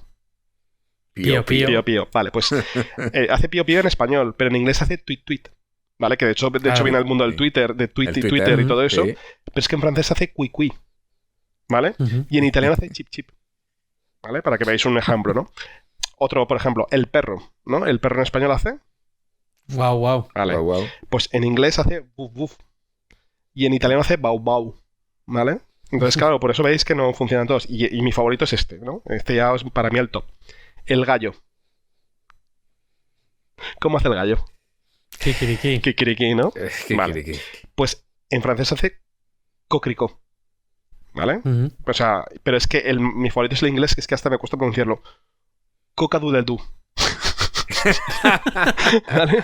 Pío, pío. Pío, pío. Vale, pues hace pío, pío en español, pero en inglés hace tweet, tweet. ¿Vale? Que de hecho viene el mundo del sí. Twitter, de tweet El y Twitter, Twitter y todo eso. sí. Pero es que en francés hace cui cui, ¿vale? Y en italiano hace chip chip, ¿vale? Para que veáis un ejemplo, ¿no? Otro, por ejemplo, el perro, ¿no? El perro en español hace... Wow. Vale. Guau, guau. Pues en inglés hace buf buf. Y en italiano hace bau bau, ¿vale? Entonces, claro, por eso veis que no funcionan todos. Y mi favorito es este, ¿no? Este ya es para mí el top. El gallo. ¿Cómo hace el gallo? Kikiriki. Kikiriki, ¿no? Qué Vale. quiriqui. Pues en francés hace cocricó, ¿vale? Ujú. O sea, pero es que mi favorito es el inglés, que es que hasta me cuesta pronunciarlo. Coca-doodle-doo. ¿Vale?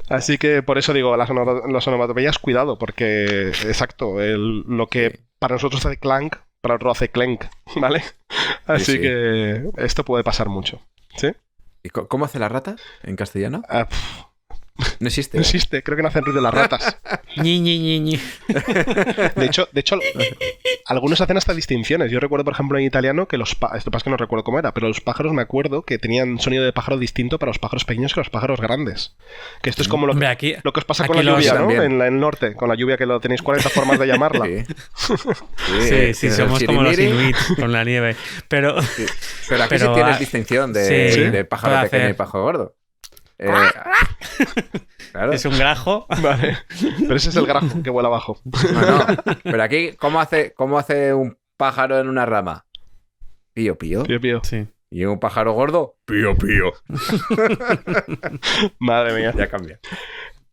Así que por eso digo, las onomatopeyas, cuidado, porque, exacto, lo que para nosotros hace clank, para otro hace clenk, ¿vale? Así sí. que esto puede pasar mucho, ¿sí? ¿Y cómo hace la rata en castellano? Ah, No existe. no existe, creo que no hacen ruido las ratas. Ñi. De hecho, algunos hacen hasta distinciones. Yo recuerdo, por ejemplo, en italiano que esto pasa que no recuerdo cómo era, pero los pájaros me acuerdo que tenían sonido de pájaro distinto para los pájaros pequeños que los pájaros grandes. Que esto es como Hombre, aquí... lo que os pasa con aquí la los lluvia, ¿no? también. En el norte, con la lluvia que tenéis 40 formas de llamarla. Sí, Sí, somos como los inuits con la nieve. Pero... Sí. Pero aquí Pero, sí tienes distinción de, sí, de pájaro puede pequeño hacer. y pájaro gordo. Claro. Es un grajo. Vale. Pero ese es el grajo que vuela abajo. No. Pero aquí, ¿cómo hace un pájaro en una rama? Pío, pío. Pío, pío. Sí. Y un pájaro gordo, pío, pío. Madre mía. Ya cambia.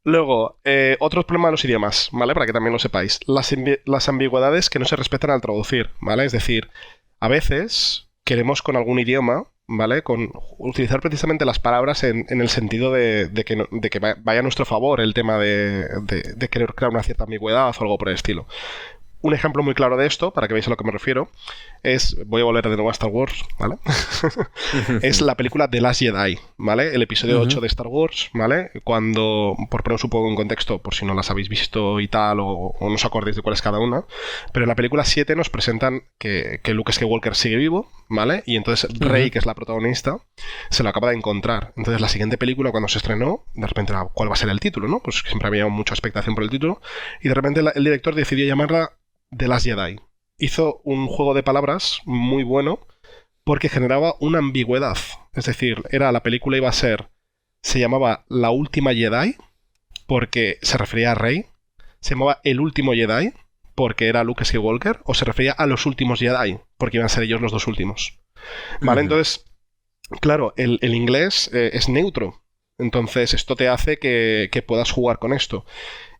Luego, otro problema de los idiomas, ¿vale? Para que también lo sepáis. Las ambigüedades que no se respetan al traducir, ¿vale? Es decir, a veces queremos con algún idioma, ¿vale? Utilizar precisamente las palabras en el sentido de que vaya a nuestro favor el tema de querer crear una cierta ambigüedad o algo por el estilo. Un ejemplo muy claro de esto, para que veáis a lo que me refiero, voy a volver de nuevo a Star Wars, ¿vale? Es la película The Last Jedi, ¿vale? El episodio 8 de Star Wars, ¿vale? Cuando, por poneros un poco en contexto, por si no las habéis visto y tal, o no os acordéis de cuál es cada una, pero en la película 7 nos presentan que Luke Skywalker sigue vivo, ¿vale? Y entonces Rey, que es la protagonista, se lo acaba de encontrar. Entonces la siguiente película, cuando se estrenó, de repente, ¿cuál va a ser el título, no? Pues siempre había mucha expectación por el título, y de repente el director decidió llamarla The Last Jedi. Hizo un juego de palabras muy bueno porque generaba una ambigüedad. Es decir, la película iba a ser, se llamaba La Última Jedi porque se refería a Rey, se llamaba El Último Jedi porque era Luke Skywalker, o se refería a Los Últimos Jedi porque iban a ser ellos los dos últimos. ¿Vale? Entonces, claro, el inglés es neutro. Entonces esto te hace que puedas jugar con esto.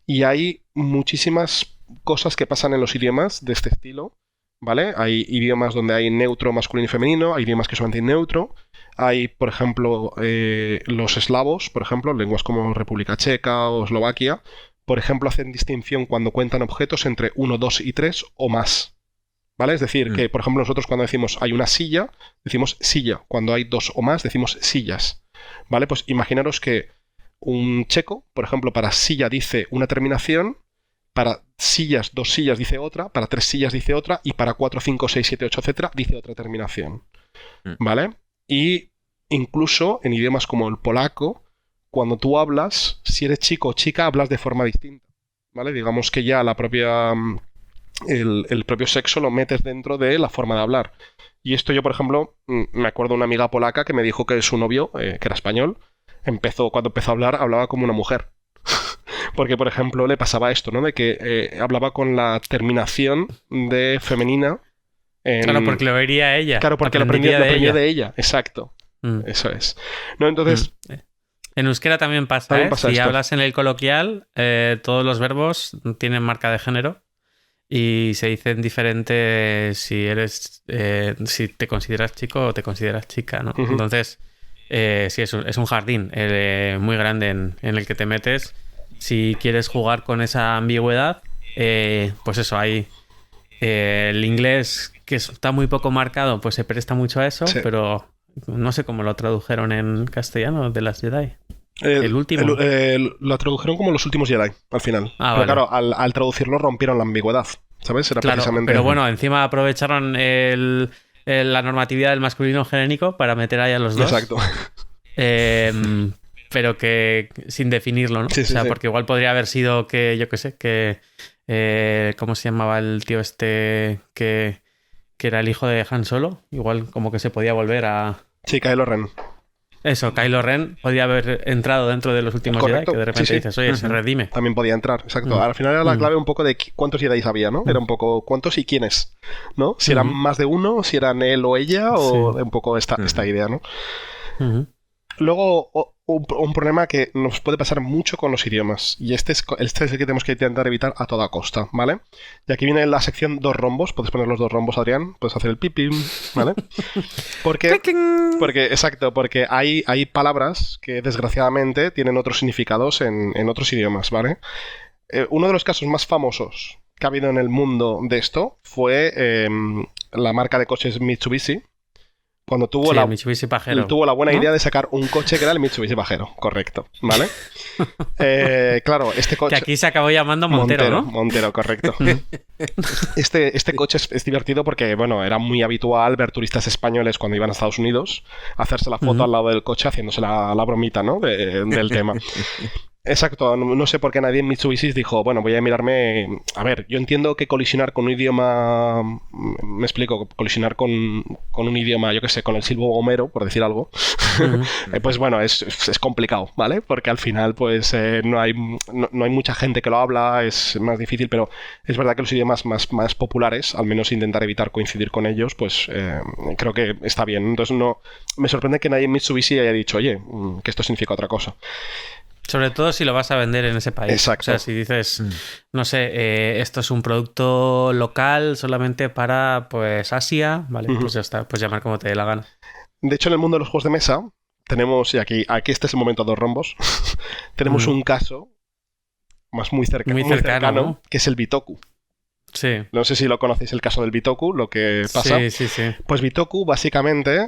Y hay muchísimas cosas que pasan en los idiomas de este estilo ¿vale? Hay idiomas donde hay neutro, masculino y femenino, hay idiomas que solamente hay neutro. Hay, por ejemplo, los eslavos, por ejemplo, lenguas como República Checa o Eslovaquia, por ejemplo, hacen distinción cuando cuentan objetos entre 1, 2 y 3 o más. ¿Vale? Es decir, que, por ejemplo, nosotros cuando decimos hay una silla, decimos silla. Cuando hay 2 o más, decimos sillas. ¿Vale? Pues imaginaros que un checo, por ejemplo, para silla dice una terminación, para sillas, 2 sillas dice otra, para 3 sillas dice otra, y para 4, 5, 6, 7, 8, etcétera, dice otra terminación. ¿Vale? Y incluso en idiomas como el polaco, cuando tú hablas, si eres chico o chica, hablas de forma distinta. ¿Vale? Digamos que ya la propia... El propio sexo lo metes dentro de la forma de hablar. Y esto yo, por ejemplo, me acuerdo de una amiga polaca que me dijo que su novio, que era español, cuando empezó a hablar, hablaba como una mujer. Porque, por ejemplo, le pasaba esto, ¿no? De que hablaba con la terminación de femenina. Claro, porque lo vería ella. Claro, porque lo aprendió de ella. Exacto. Eso es. ¿No? Entonces... En euskera también pasa, si esto. Hablas en el coloquial, todos los verbos tienen marca de género. Y se dicen diferente si eres si te consideras chico o te consideras chica, ¿no? Entonces, sí, es un jardín muy grande en el que te metes. Si quieres jugar con esa ambigüedad, pues eso, hay el inglés que está muy poco marcado, pues se presta mucho a eso, sí. Pero no sé cómo lo tradujeron en castellano de las Jedi. El último. Lo tradujeron como los últimos Jedi, al final. Pero vale. Claro, al traducirlo rompieron la ambigüedad, ¿sabes? Era precisamente... Pero bueno, encima aprovecharon la normatividad del masculino genérico para meter ahí a los dos. Exacto. Pero que sin definirlo, ¿no? Sí, sí, o sea, sí. Porque igual podría haber sido que, yo qué sé, que... ¿cómo se llamaba el tío este que era el hijo de Han Solo? Igual como que se podía volver a... Sí, Kylo Ren. Eso, Kylo Ren podía haber entrado dentro de los últimos Jedi, que de repente dices, oye, se redime. También podía entrar, exacto. Al final era la clave un poco de cuántos Jedi había, ¿no? Era un poco cuántos y quiénes, ¿no? Si eran más de uno, si eran él o ella, o un poco esta idea, ¿no? Luego, un problema que nos puede pasar mucho con los idiomas, y este es el que tenemos que intentar evitar a toda costa, ¿vale? Y aquí viene la sección 2 rombos, puedes poner los 2 rombos, Adrián, puedes hacer el pipim, ¿vale? Porque hay palabras que desgraciadamente tienen otros significados en otros idiomas, ¿vale? Uno de los casos más famosos que ha habido en el mundo de esto fue la marca de coches Mitsubishi, cuando tuvo Mitsubishi Pajero. Tuvo la buena idea de sacar un coche que era el Mitsubishi Pajero, correcto, ¿vale? Claro, este coche... Que aquí se acabó llamando Montero, ¿no? Montero, correcto. Este coche es divertido porque, bueno, era muy habitual ver turistas españoles cuando iban a Estados Unidos hacerse la foto al lado del coche haciéndose la bromita, ¿no? Del tema. Exacto, no sé por qué nadie en Mitsubishi dijo, bueno, voy a mirarme... A ver, yo entiendo que colisionar con un idioma... Me explico, colisionar con un idioma, yo qué sé, con el silbo Homero, por decir algo, pues bueno, es complicado, ¿vale? Porque al final, pues no hay mucha gente que lo habla, es más difícil, pero es verdad que los idiomas más populares, al menos intentar evitar coincidir con ellos, pues creo que está bien. Entonces no me sorprende que nadie en Mitsubishi haya dicho, oye, que esto significa otra cosa. Sobre todo si lo vas a vender en ese país. Exacto. O sea, si dices, no sé, esto es un producto local solamente para, pues, Asia, ¿vale? Pues ya está, pues llamar como te dé la gana. De hecho, en el mundo de los juegos de mesa tenemos, y aquí este es el momento de 2 rombos, tenemos un caso muy cercano, ¿no? Que es el Bitoku. Sí. No sé si lo conocéis, el caso del Bitoku, lo que pasa. Sí. Pues Bitoku, básicamente,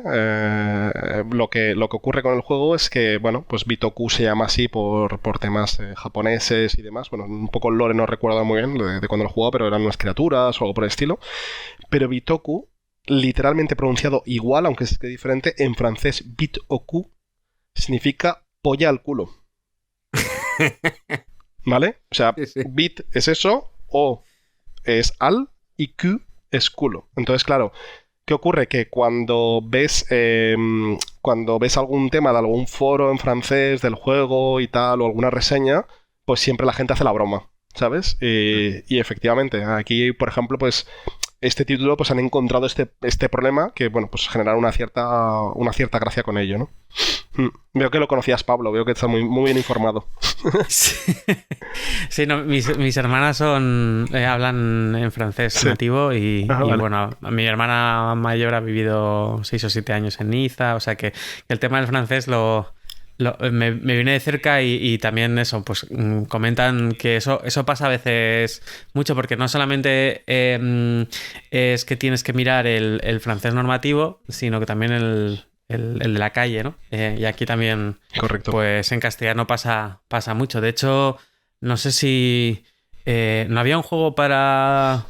lo que ocurre con el juego es que, bueno, pues Bitoku se llama así por temas japoneses y demás. Bueno, un poco el lore no recuerdo muy bien de cuando lo jugaba, pero eran unas criaturas o algo por el estilo. Pero Bitoku, literalmente pronunciado igual, aunque es diferente, en francés Bitoku significa polla al culo. ¿Vale? O sea, bit es eso, o es al y Q es culo. Entonces, claro, ¿qué ocurre? Que cuando ves algún tema de algún foro en francés del juego y tal, o alguna reseña, pues siempre la gente hace la broma, ¿sabes? Y efectivamente, aquí, por ejemplo, pues este título pues han encontrado este problema que, bueno, pues generar una cierta gracia con ello, ¿no? Veo que lo conocías, Pablo, veo que estás muy, muy bien informado. Sí, sí, no, mis hermanas hablan en francés nativo y vale. bueno, mi hermana mayor ha vivido 6 o 7 años en Niza, o sea que el tema del francés me viene de cerca y también eso, pues comentan que eso pasa a veces mucho porque no solamente es que tienes que mirar el francés normativo, sino que también el de la calle, ¿no? Y aquí también, correcto, pues en castellano pasa mucho. De hecho, no sé si no había un juego para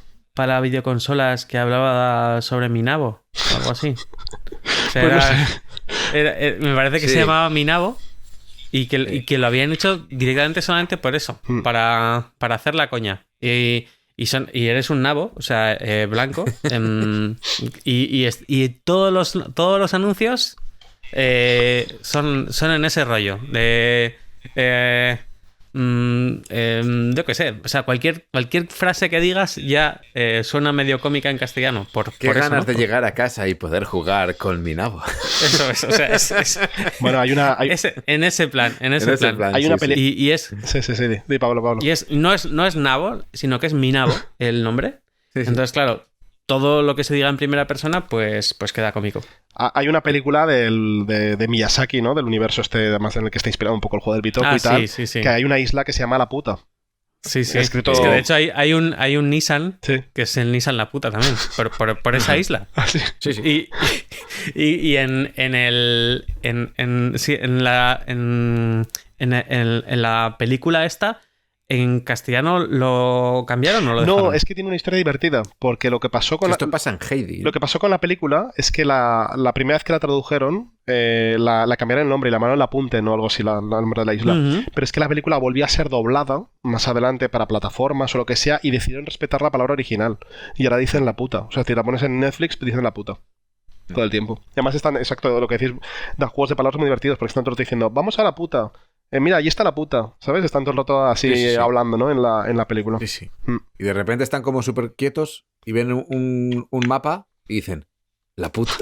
videoconsolas que hablaba sobre Minabo o algo así. O sea, pues no sé. me parece que Sí. se llamaba Minabo y que lo habían hecho directamente solamente por eso, para hacer la coña. Y eres un nabo, o sea, blanco. Y todos los anuncios son en ese rollo. Yo qué sé, o sea, cualquier frase que digas ya suena medio cómica en castellano. Qué por eso, ganas ¿no? de llegar a casa y poder jugar con mi nabo. Eso es, o sea, es Bueno, en ese plan. hay una película. Y es. Sí, di Pablo. Y no es Nabo, sino que es Minabo el nombre. Sí. Entonces, claro, todo lo que se diga en primera persona, pues queda cómico. Hay una película de Miyazaki, ¿no? Del universo además en el que está inspirado un poco el juego del Bitoku y tal. Sí. Que hay una isla que se llama La Puta. Sí. Escrito- Es que de hecho hay un Nissan, Sí. que es el Nissan La Puta también, por esa isla. Ah, sí. Sí. Y en la película esta, ¿en castellano lo cambiaron o lo dejaron? No, es que tiene una historia divertida. Porque lo que pasó con Esto pasa en Heidi. Lo que pasó con la película es que la primera vez que la tradujeron, la cambiaron el nombre y la llamaron La Punte, no algo así, el nombre de la isla. Ujú. Pero es que la película volvió a ser doblada más adelante para plataformas o lo que sea y decidieron respetar la palabra original. Y ahora dicen La Puta. O sea, si la pones en Netflix, dicen La Puta. Todo el tiempo. Y además están, exacto, lo que decís, de juegos de palabras muy divertidos, porque están todos diciendo, vamos a La Puta. Mira, ahí está La Puta, ¿sabes? Están todo el rato así Sí. hablando, ¿no? En la película. Sí. Y de repente están como súper quietos y ven un mapa y dicen, la puta.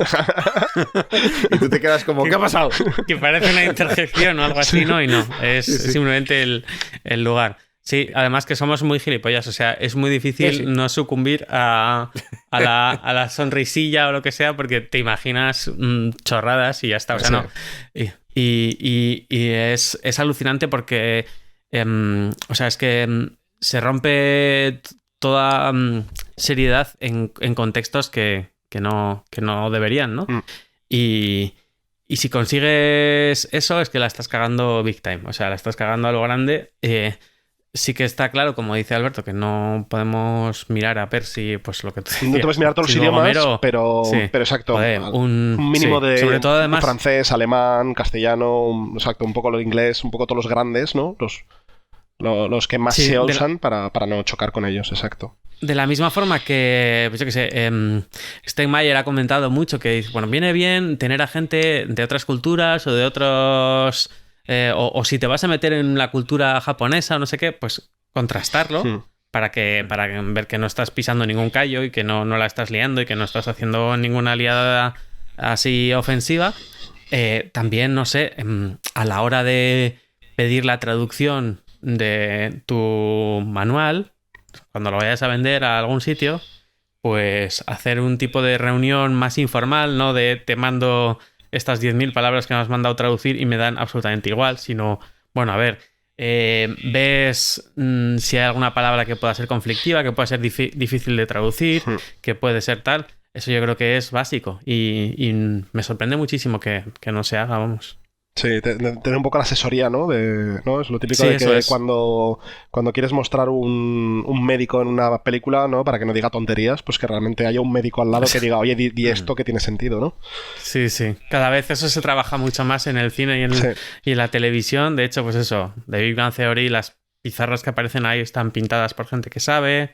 Y tú te quedas como, ¿qué ha pasado? Que parece una interjección o algo así, ¿no? Y no, es simplemente el lugar. Sí, además que somos muy gilipollas, o sea, es muy difícil no sucumbir a la sonrisilla o lo que sea, porque te imaginas chorradas y ya está. O sea, no. Y es alucinante porque, o sea, es que se rompe toda seriedad en contextos que no deberían, ¿no? Y si consigues eso, es que la estás cagando big time. O sea, la estás cagando a lo grande. Sí que está claro, como dice Alberto, que no podemos mirar a Percy, pues lo que tú decías. No te puedes mirar todos los idiomas, pero exacto. Joder, un mínimo de sobre todo, además, francés, alemán, castellano, exacto, un poco lo inglés, un poco todos los grandes, ¿no? Los que más se usan para no chocar con ellos, exacto. De la misma forma que, pues yo qué sé, Steinmeier ha comentado mucho que dice, bueno, viene bien tener a gente de otras culturas o de otros... o si te vas a meter en la cultura japonesa o no sé qué, pues contrastarlo para ver que no estás pisando ningún callo y que no la estás liando y que no estás haciendo ninguna liada así ofensiva. También, no sé, a la hora de pedir la traducción de tu manual, cuando lo vayas a vender a algún sitio, pues hacer un tipo de reunión más informal, no de te mando estas 10.000 palabras que me has mandado traducir y me dan absolutamente igual, sino, bueno, a ver, ves si hay alguna palabra que pueda ser conflictiva, que pueda ser difícil de traducir, que puede ser tal. Eso yo creo que es básico y me sorprende muchísimo que no se haga, vamos. Sí, tener un poco la asesoría, ¿no? ¿no? Es lo típico de que cuando quieres mostrar un médico en una película, ¿no? Para que no diga tonterías, pues que realmente haya un médico al lado que diga, oye, di esto que tiene sentido, ¿no? Sí. Cada vez eso se trabaja mucho más en el cine y en la televisión. De hecho, pues eso, de Big Bang Theory, las pizarras que aparecen ahí están pintadas por gente que sabe.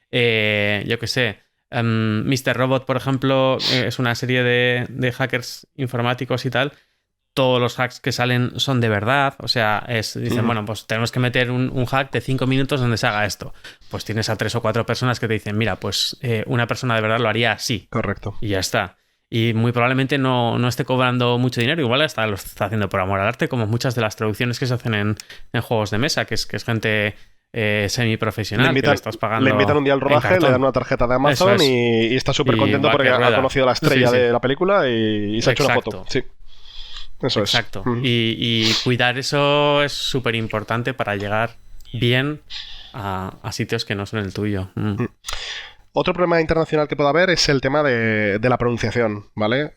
Yo qué sé. Mr. Robot, por ejemplo, es una serie de hackers informáticos y tal. todos los hacks que salen son de verdad. O sea, dicen, bueno, pues tenemos que meter un hack de 5 minutos donde se haga esto. Pues tienes a 3 o 4 personas que te dicen, mira, pues una persona de verdad lo haría así. Correcto. Y ya está. Y muy probablemente no esté cobrando mucho dinero. Igual hasta lo está haciendo por amor al arte, como muchas de las traducciones que se hacen en juegos de mesa, que es gente semiprofesional, que le estás pagando. Le invitan un día al rodaje, le dan una tarjeta de Amazon y está súper contento porque ha conocido a la estrella de la película y se ha hecho una foto. Sí. Eso es. Exacto. Y cuidar eso es súper importante para llegar bien a sitios que no son el tuyo. Otro problema internacional que puede haber es el tema de la pronunciación, ¿vale?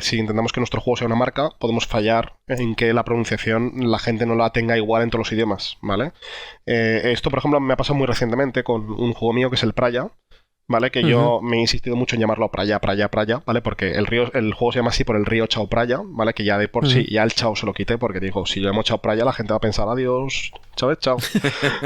Si intentamos que nuestro juego sea una marca, podemos fallar en que la pronunciación la gente no la tenga igual en todos los idiomas, ¿vale? Esto, por ejemplo, me ha pasado muy recientemente con un juego mío que es el Praia, ¿vale? Que yo me he insistido mucho en llamarlo Praia, ¿vale? Porque el juego se llama así por el río Chao Phraya, ¿vale? Que ya de por sí, ya el chao se lo quité porque digo, si lo hemos Chao Phraya, la gente va a pensar, adiós, chao,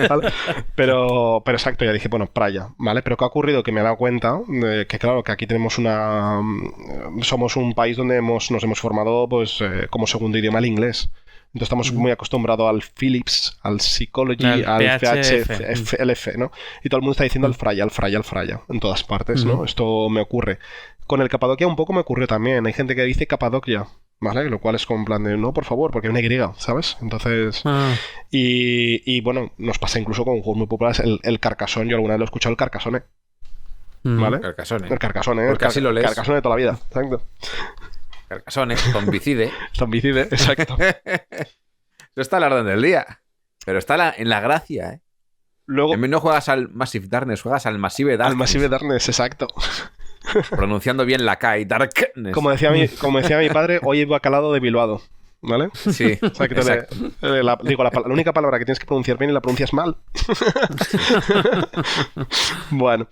¿vale? Pero exacto, ya dije, bueno, Praia, ¿vale? Pero ¿qué ha ocurrido? Que me he dado cuenta que claro, que aquí tenemos somos un país donde nos hemos formado, pues, como segundo idioma el inglés. Entonces estamos muy acostumbrados al Philips, al Psychology, al PHLF, ¿no? Y todo el mundo está diciendo al Fraya, en todas partes, ¿no? Esto me ocurre. Con el Capadocia un poco me ocurrió también. Hay gente que dice Capadocia, ¿vale? Lo cual es como en plan de, no, por favor, porque hay una Y, ¿sabes? Entonces... Y bueno, nos pasa incluso con juegos muy populares. El Carcassonne, yo alguna vez lo he escuchado, el Carcassonne. ¿Vale? Carcassonne. El Carcassonne, porque así lo lees. Carcassonne de toda la vida, exacto. Carcassonne, zombicide. Zombicide, exacto. Eso está a la orden del día. Pero está en la gracia, ¿eh? Luego, en vez no juegas al Massive Darkness, juegas al Massive Darkness. Al Massive Darkness, exacto. Pronunciando bien la K y Darkness. Como decía mi padre, hoy he bacalado de Bilbao, ¿vale? Sí, o sea, que la única palabra que tienes que pronunciar bien y la pronuncias mal. Bueno.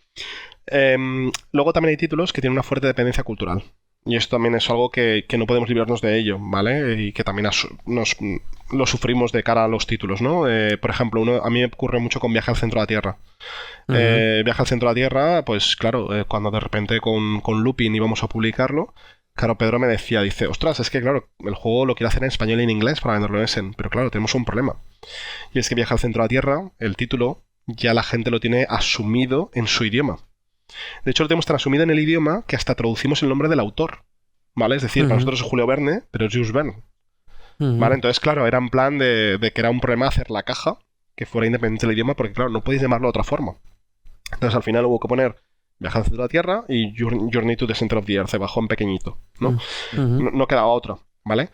Luego también hay títulos que tienen una fuerte dependencia cultural. Y esto también es algo que no podemos librarnos de ello, ¿vale? Y que también lo sufrimos de cara a los títulos, ¿no? Por ejemplo, a mí me ocurre mucho con Viaje al Centro de la Tierra. Viaje al Centro de la Tierra, pues claro, cuando de repente con Lupin íbamos a publicarlo, claro, Pedro me dice, ostras, es que claro, el juego lo quiero hacer en español y en inglés para venderlo en Essen, pero claro, tenemos un problema. Y es que Viaje al Centro de la Tierra, el título, ya la gente lo tiene asumido en su idioma. De hecho, lo tenemos tan asumido en el idioma que hasta traducimos el nombre del autor, ¿vale? Es decir, para nosotros es Julio Verne, pero es Jules Verne, ¿vale? Entonces, claro, era en plan de que era un problema hacer la caja que fuera independiente del idioma porque, claro, no podéis llamarlo de otra forma. Entonces, al final hubo que poner Viaje al Centro de la Tierra y Journey to the Center of the Earth, se bajó en pequeñito, ¿no? No quedaba otro, ¿vale?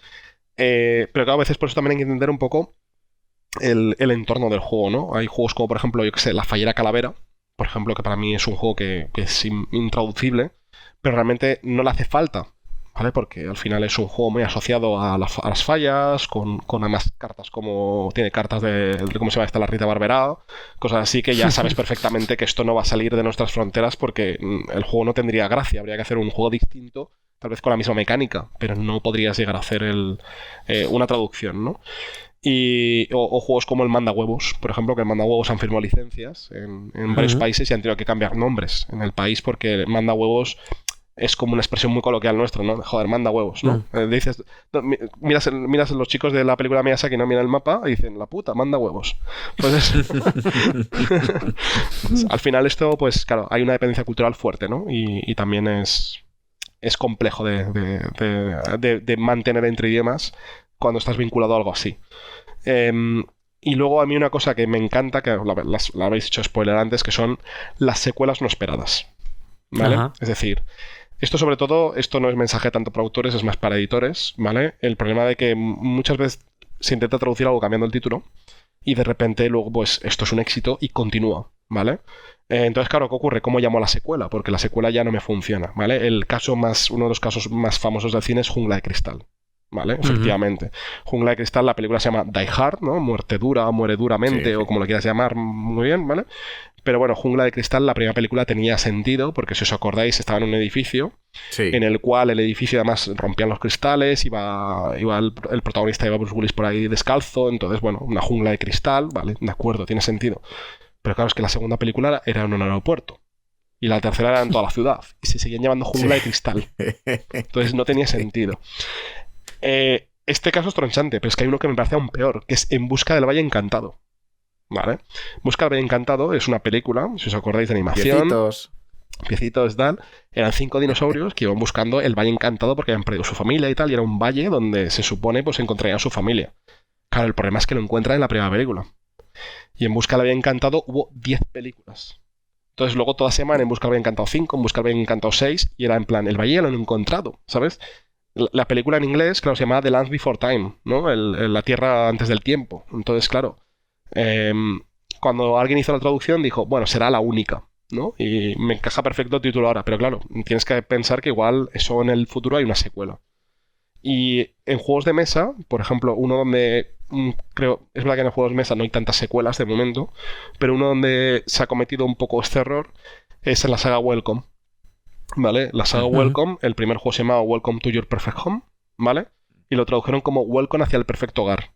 Pero claro, a veces por eso también hay que entender un poco el entorno del juego, ¿no? Hay juegos como, por ejemplo, yo que sé, La Fallera Calavera, por ejemplo, que para mí es un juego que es intraducible, pero realmente no le hace falta, ¿vale? Porque al final es un juego muy asociado a las fallas, con además cartas como... Tiene cartas de cómo se llama esta, la Rita Barberá, cosas así que ya sabes perfectamente que esto no va a salir de nuestras fronteras porque el juego no tendría gracia, habría que hacer un juego distinto, tal vez con la misma mecánica, pero no podrías llegar a hacer una traducción, ¿no? O juegos como el Mandahuevos, por ejemplo, que el Mandahuevos han firmado licencias en varios países y han tenido que cambiar nombres en el país porque el Mandahuevos es como una expresión muy coloquial nuestra, ¿no? Joder, Mandahuevos, ¿no? Dices, miras los chicos de la película Miyazaki, no miran el mapa y dicen, la puta, Mandahuevos. Pues al final esto, pues claro, hay una dependencia cultural fuerte, ¿no? Y también es complejo de mantener entre idiomas cuando estás vinculado a algo así. Y luego a mí una cosa que me encanta, que la habéis hecho spoiler antes, que son las secuelas no esperadas, ¿vale? Es decir, esto sobre todo, esto no es mensaje tanto para autores, es más para editores, ¿vale? El problema de que muchas veces se intenta traducir algo cambiando el título y de repente luego pues esto es un éxito y continúa, ¿vale? Entonces, claro, ¿qué ocurre? ¿Cómo llamo a la secuela? Porque la secuela ya no me funciona, ¿vale? Uno de los casos más famosos del cine es Jungla de Cristal, ¿vale? Efectivamente. Jungla de Cristal, la película se llama Die Hard, ¿no? Muerte dura, muere duramente, o como lo quieras llamar, muy bien, ¿vale? Pero bueno, Jungla de Cristal, la primera película tenía sentido, porque si os acordáis, estaba en un edificio, en el cual el edificio además rompían los cristales, iba el protagonista, iba Bruce Willis por ahí descalzo, entonces, bueno, una jungla de cristal, ¿vale? De acuerdo, tiene sentido. Pero claro, es que la segunda película era en un aeropuerto. Y la tercera era en toda la ciudad. Y se seguían llamando Jungla de Cristal. Entonces no tenía sentido. este caso es tronchante, pero es que hay uno que me parece aún peor, que es En busca del Valle Encantado. ¿Vale? En busca del Valle Encantado es una película, si os acordáis, de animación. Piecitos, tal. Eran 5 dinosaurios que iban buscando el Valle Encantado porque habían perdido su familia y tal, y era un valle donde se supone pues encontrarían a su familia. Claro, el problema es que lo encuentran en la primera película. Y En busca del Valle Encantado hubo 10 películas. Entonces luego todas se llaman En busca del Valle Encantado 5, En busca del Valle Encantado 6, y era en plan, el valle ya lo han encontrado, ¿sabes? La película en inglés, claro, se llama The Land Before Time, ¿no? La tierra antes del tiempo. Entonces, claro, cuando alguien hizo la traducción dijo, bueno, será la única, ¿no? Y me encaja perfecto el título ahora, pero claro, tienes que pensar que igual eso en el futuro hay una secuela. Y en juegos de mesa, por ejemplo, uno donde creo, es verdad que en los juegos de mesa no hay tantas secuelas de momento, pero uno donde se ha cometido un poco este error es en la saga Welcome. ¿Vale? La saga Welcome, el primer juego se llamaba Welcome to Your Perfect Home, ¿vale? Y lo tradujeron como Welcome hacia el perfecto hogar,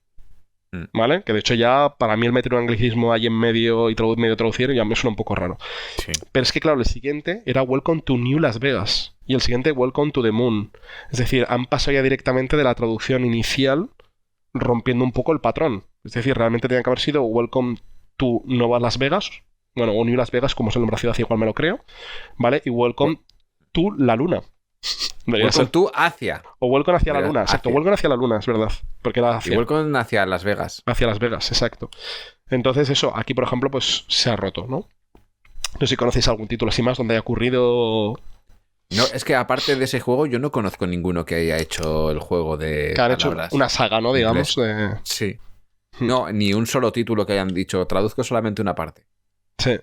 ¿vale? Que de hecho ya para mí el meter un anglicismo ahí en medio y medio traducir ya me suena un poco raro. Sí. Pero es que claro, el siguiente era Welcome to New Las Vegas y el siguiente Welcome to the Moon. Es decir, han pasado ya directamente de la traducción inicial rompiendo un poco el patrón. Es decir, realmente tenían que haber sido Welcome to Nuevas Las Vegas, bueno, o New Las Vegas, como es el nombre de la ciudad, igual me lo creo, ¿vale? Y Welcome to la luna. Welcome to hacia. O Welcome hacia la luna, exacto. Welcome hacia la luna, es verdad. Porque era hacia. Y Welcome hacia Las Vegas. Hacia Las Vegas, exacto. Entonces eso, aquí por ejemplo, pues se ha roto, ¿no? No sé si conocéis algún título así más donde haya ocurrido... No, es que aparte de ese juego yo no conozco ninguno que haya hecho el juego de... Que han hecho una saga, ¿no? Digamos. Sí. No, ni un solo título que hayan dicho, traduzco solamente una parte. Sí.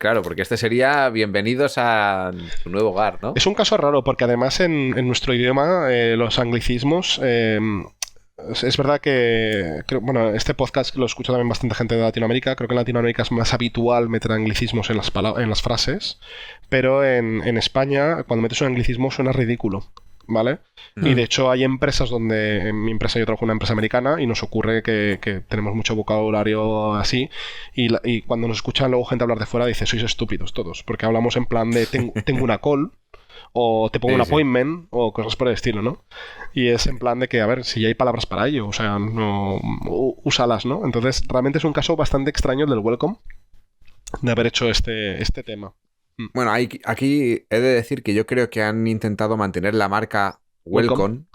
Claro, porque este sería bienvenidos a tu nuevo hogar, ¿no? Es un caso raro porque además en nuestro idioma los anglicismos... es verdad que, bueno, este podcast lo escucha también bastante gente de Latinoamérica. Creo que en Latinoamérica es más habitual meter anglicismos en las frases, pero en España cuando metes un anglicismo suena ridículo, ¿vale? Y de hecho hay empresas donde, en mi empresa yo trabajo en una empresa americana y nos ocurre que tenemos mucho vocabulario así y cuando nos escuchan luego gente hablar de fuera dice, sois estúpidos todos, porque hablamos en plan de tengo una call o te pongo un appointment o cosas por el estilo, ¿no? Y es en plan de que, a ver, si ya hay palabras para ello, o sea, no úsalas, ¿no? Entonces realmente es un caso bastante extraño el del Welcome de haber hecho este tema. Bueno, aquí he de decir que yo creo que han intentado mantener la marca Welcome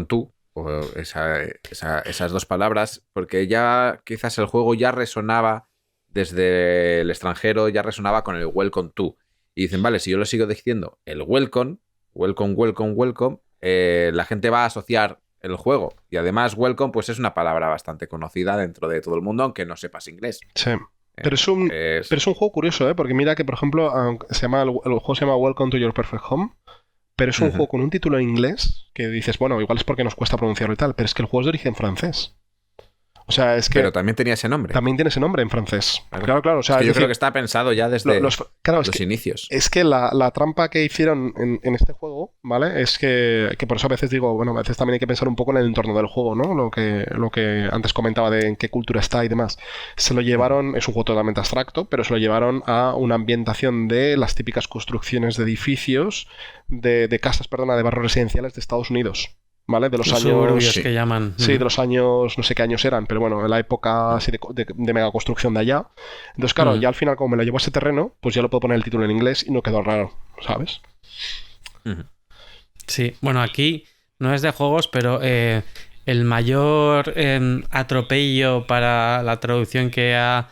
to, o esas dos palabras, porque ya quizás el juego ya resonaba desde el extranjero, ya resonaba con el Welcome to. Y dicen, vale, si yo lo sigo diciendo el welcome, la gente va a asociar el juego. Y además welcome pues es una palabra bastante conocida dentro de todo el mundo, aunque no sepas inglés. Sí. Pero es un juego curioso, ¿eh? Porque mira que, por ejemplo, el juego se llama Welcome to Your Perfect Home, pero es un juego con un título en inglés que dices, bueno, igual es porque nos cuesta pronunciarlo y tal, pero es que el juego es de origen francés. O sea, es que... Pero también tenía ese nombre. También tiene ese nombre en francés. Claro. O sea, es que yo creo que está pensado ya desde los inicios. Es que la trampa que hicieron en este juego, ¿vale? Es que por eso a veces digo, bueno, a veces también hay que pensar un poco en el entorno del juego, ¿no? Lo que antes comentaba de en qué cultura está y demás. Se lo llevaron, es un juego totalmente abstracto, pero se lo llevaron a una ambientación de las típicas construcciones de edificios, de casas, de barrios residenciales de Estados Unidos. ¿Vale? De los años... que llaman. Sí, de los años... No sé qué años eran, pero bueno, en la época así de mega construcción de allá. Entonces, claro, ya al final, como me lo llevo a ese terreno, pues ya lo puedo poner el título en inglés y no quedó raro, ¿sabes? Sí, bueno, aquí no es de juegos, pero el mayor atropello para la traducción que ha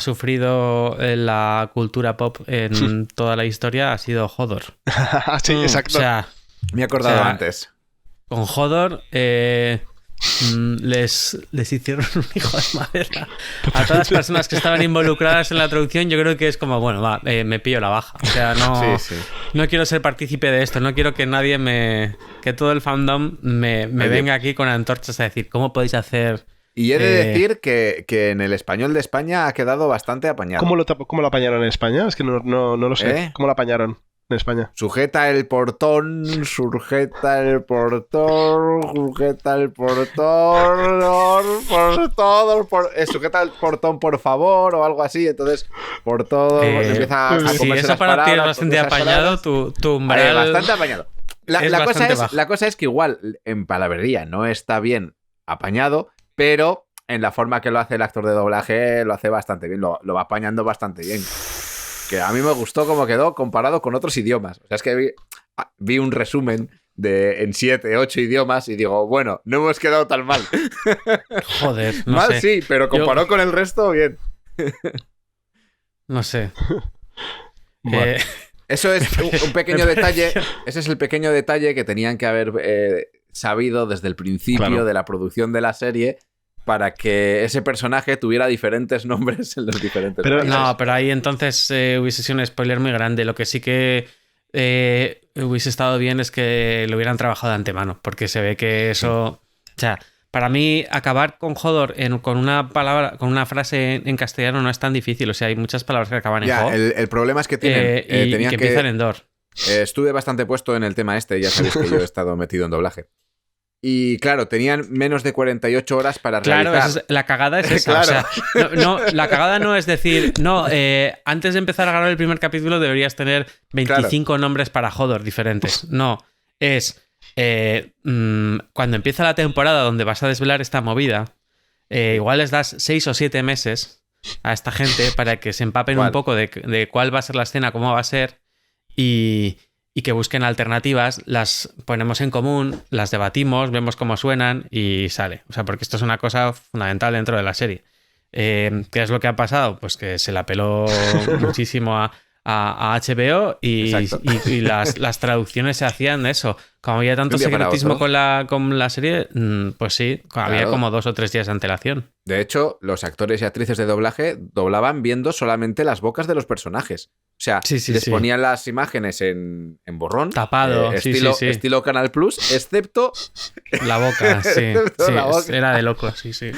sufrido la cultura pop en toda la historia ha sido Hodor. Sí, exacto. O sea, me he acordado antes. Con Hodor les hicieron un hijo de madera a todas las personas que estaban involucradas en la traducción. Yo creo que es como, bueno, me pillo la baja. O sea, no quiero ser partícipe de esto. No quiero que nadie que todo el fandom me venga aquí con antorchas a decir, ¿cómo podéis hacer...? Y he de decir que en el español de España ha quedado bastante apañado. ¿Cómo lo apañaron en España? Es que no lo sé. ¿Cómo lo apañaron en España? Sujeta el portón, sujeta el portón, sujeta el portón, por favor, o algo así. Entonces, por todo, empieza a comerse eso las para palabras. Ti es bastante apañado, tu umbral... Bastante apañado. La cosa es que igual en palabrería no está bien apañado, pero en la forma que lo hace el actor de doblaje lo hace bastante bien, lo va apañando bastante bien. Que a mí me gustó cómo quedó comparado con otros idiomas. O sea, es que vi un resumen en 7, 8 idiomas y digo, bueno, no hemos quedado tan mal. Joder, no mal sé. Sí, pero comparado con el resto, bien. No sé. Bueno. Eso es un pequeño detalle. Ese es el pequeño detalle que tenían que haber sabido desde el principio de la producción de la serie para que ese personaje tuviera diferentes nombres en los diferentes países. No, pero ahí entonces hubiese sido un spoiler muy grande. Lo que sí que hubiese estado bien es que lo hubieran trabajado de antemano, porque se ve que eso... O sea, para mí acabar con Hodor con una palabra, con una frase en castellano no es tan difícil. O sea, hay muchas palabras que acaban en Ho. El problema es que tienen... y que empiezan en Dor. Estuve bastante puesto en el tema este, ya sabéis que yo he estado metido en doblaje. Y claro, tenían menos de 48 horas para realizar. Claro, la cagada es esa. Claro. O sea, la cagada no es decir, antes de empezar a grabar el primer capítulo deberías tener 25 nombres para Hodor diferentes. No, es cuando empieza la temporada donde vas a desvelar esta movida, igual les das 6 o 7 meses a esta gente para que se empapen un poco de cuál va a ser la escena, cómo va a ser y que busquen alternativas, las ponemos en común, las debatimos, vemos cómo suenan y sale. O sea, porque esto es una cosa fundamental dentro de la serie. ¿Qué es lo que ha pasado? Pues que se la peló muchísimo a HBO y las traducciones se hacían de eso. Como había tanto secretismo con la serie, pues sí, había como 2 o 3 días de antelación. De hecho, los actores y actrices de doblaje doblaban viendo solamente las bocas de los personajes. O sea, les ponían las imágenes en borrón. Tapado. Estilo Canal Plus, excepto... La boca, sí. La boca. Era de loco, sí. Sí,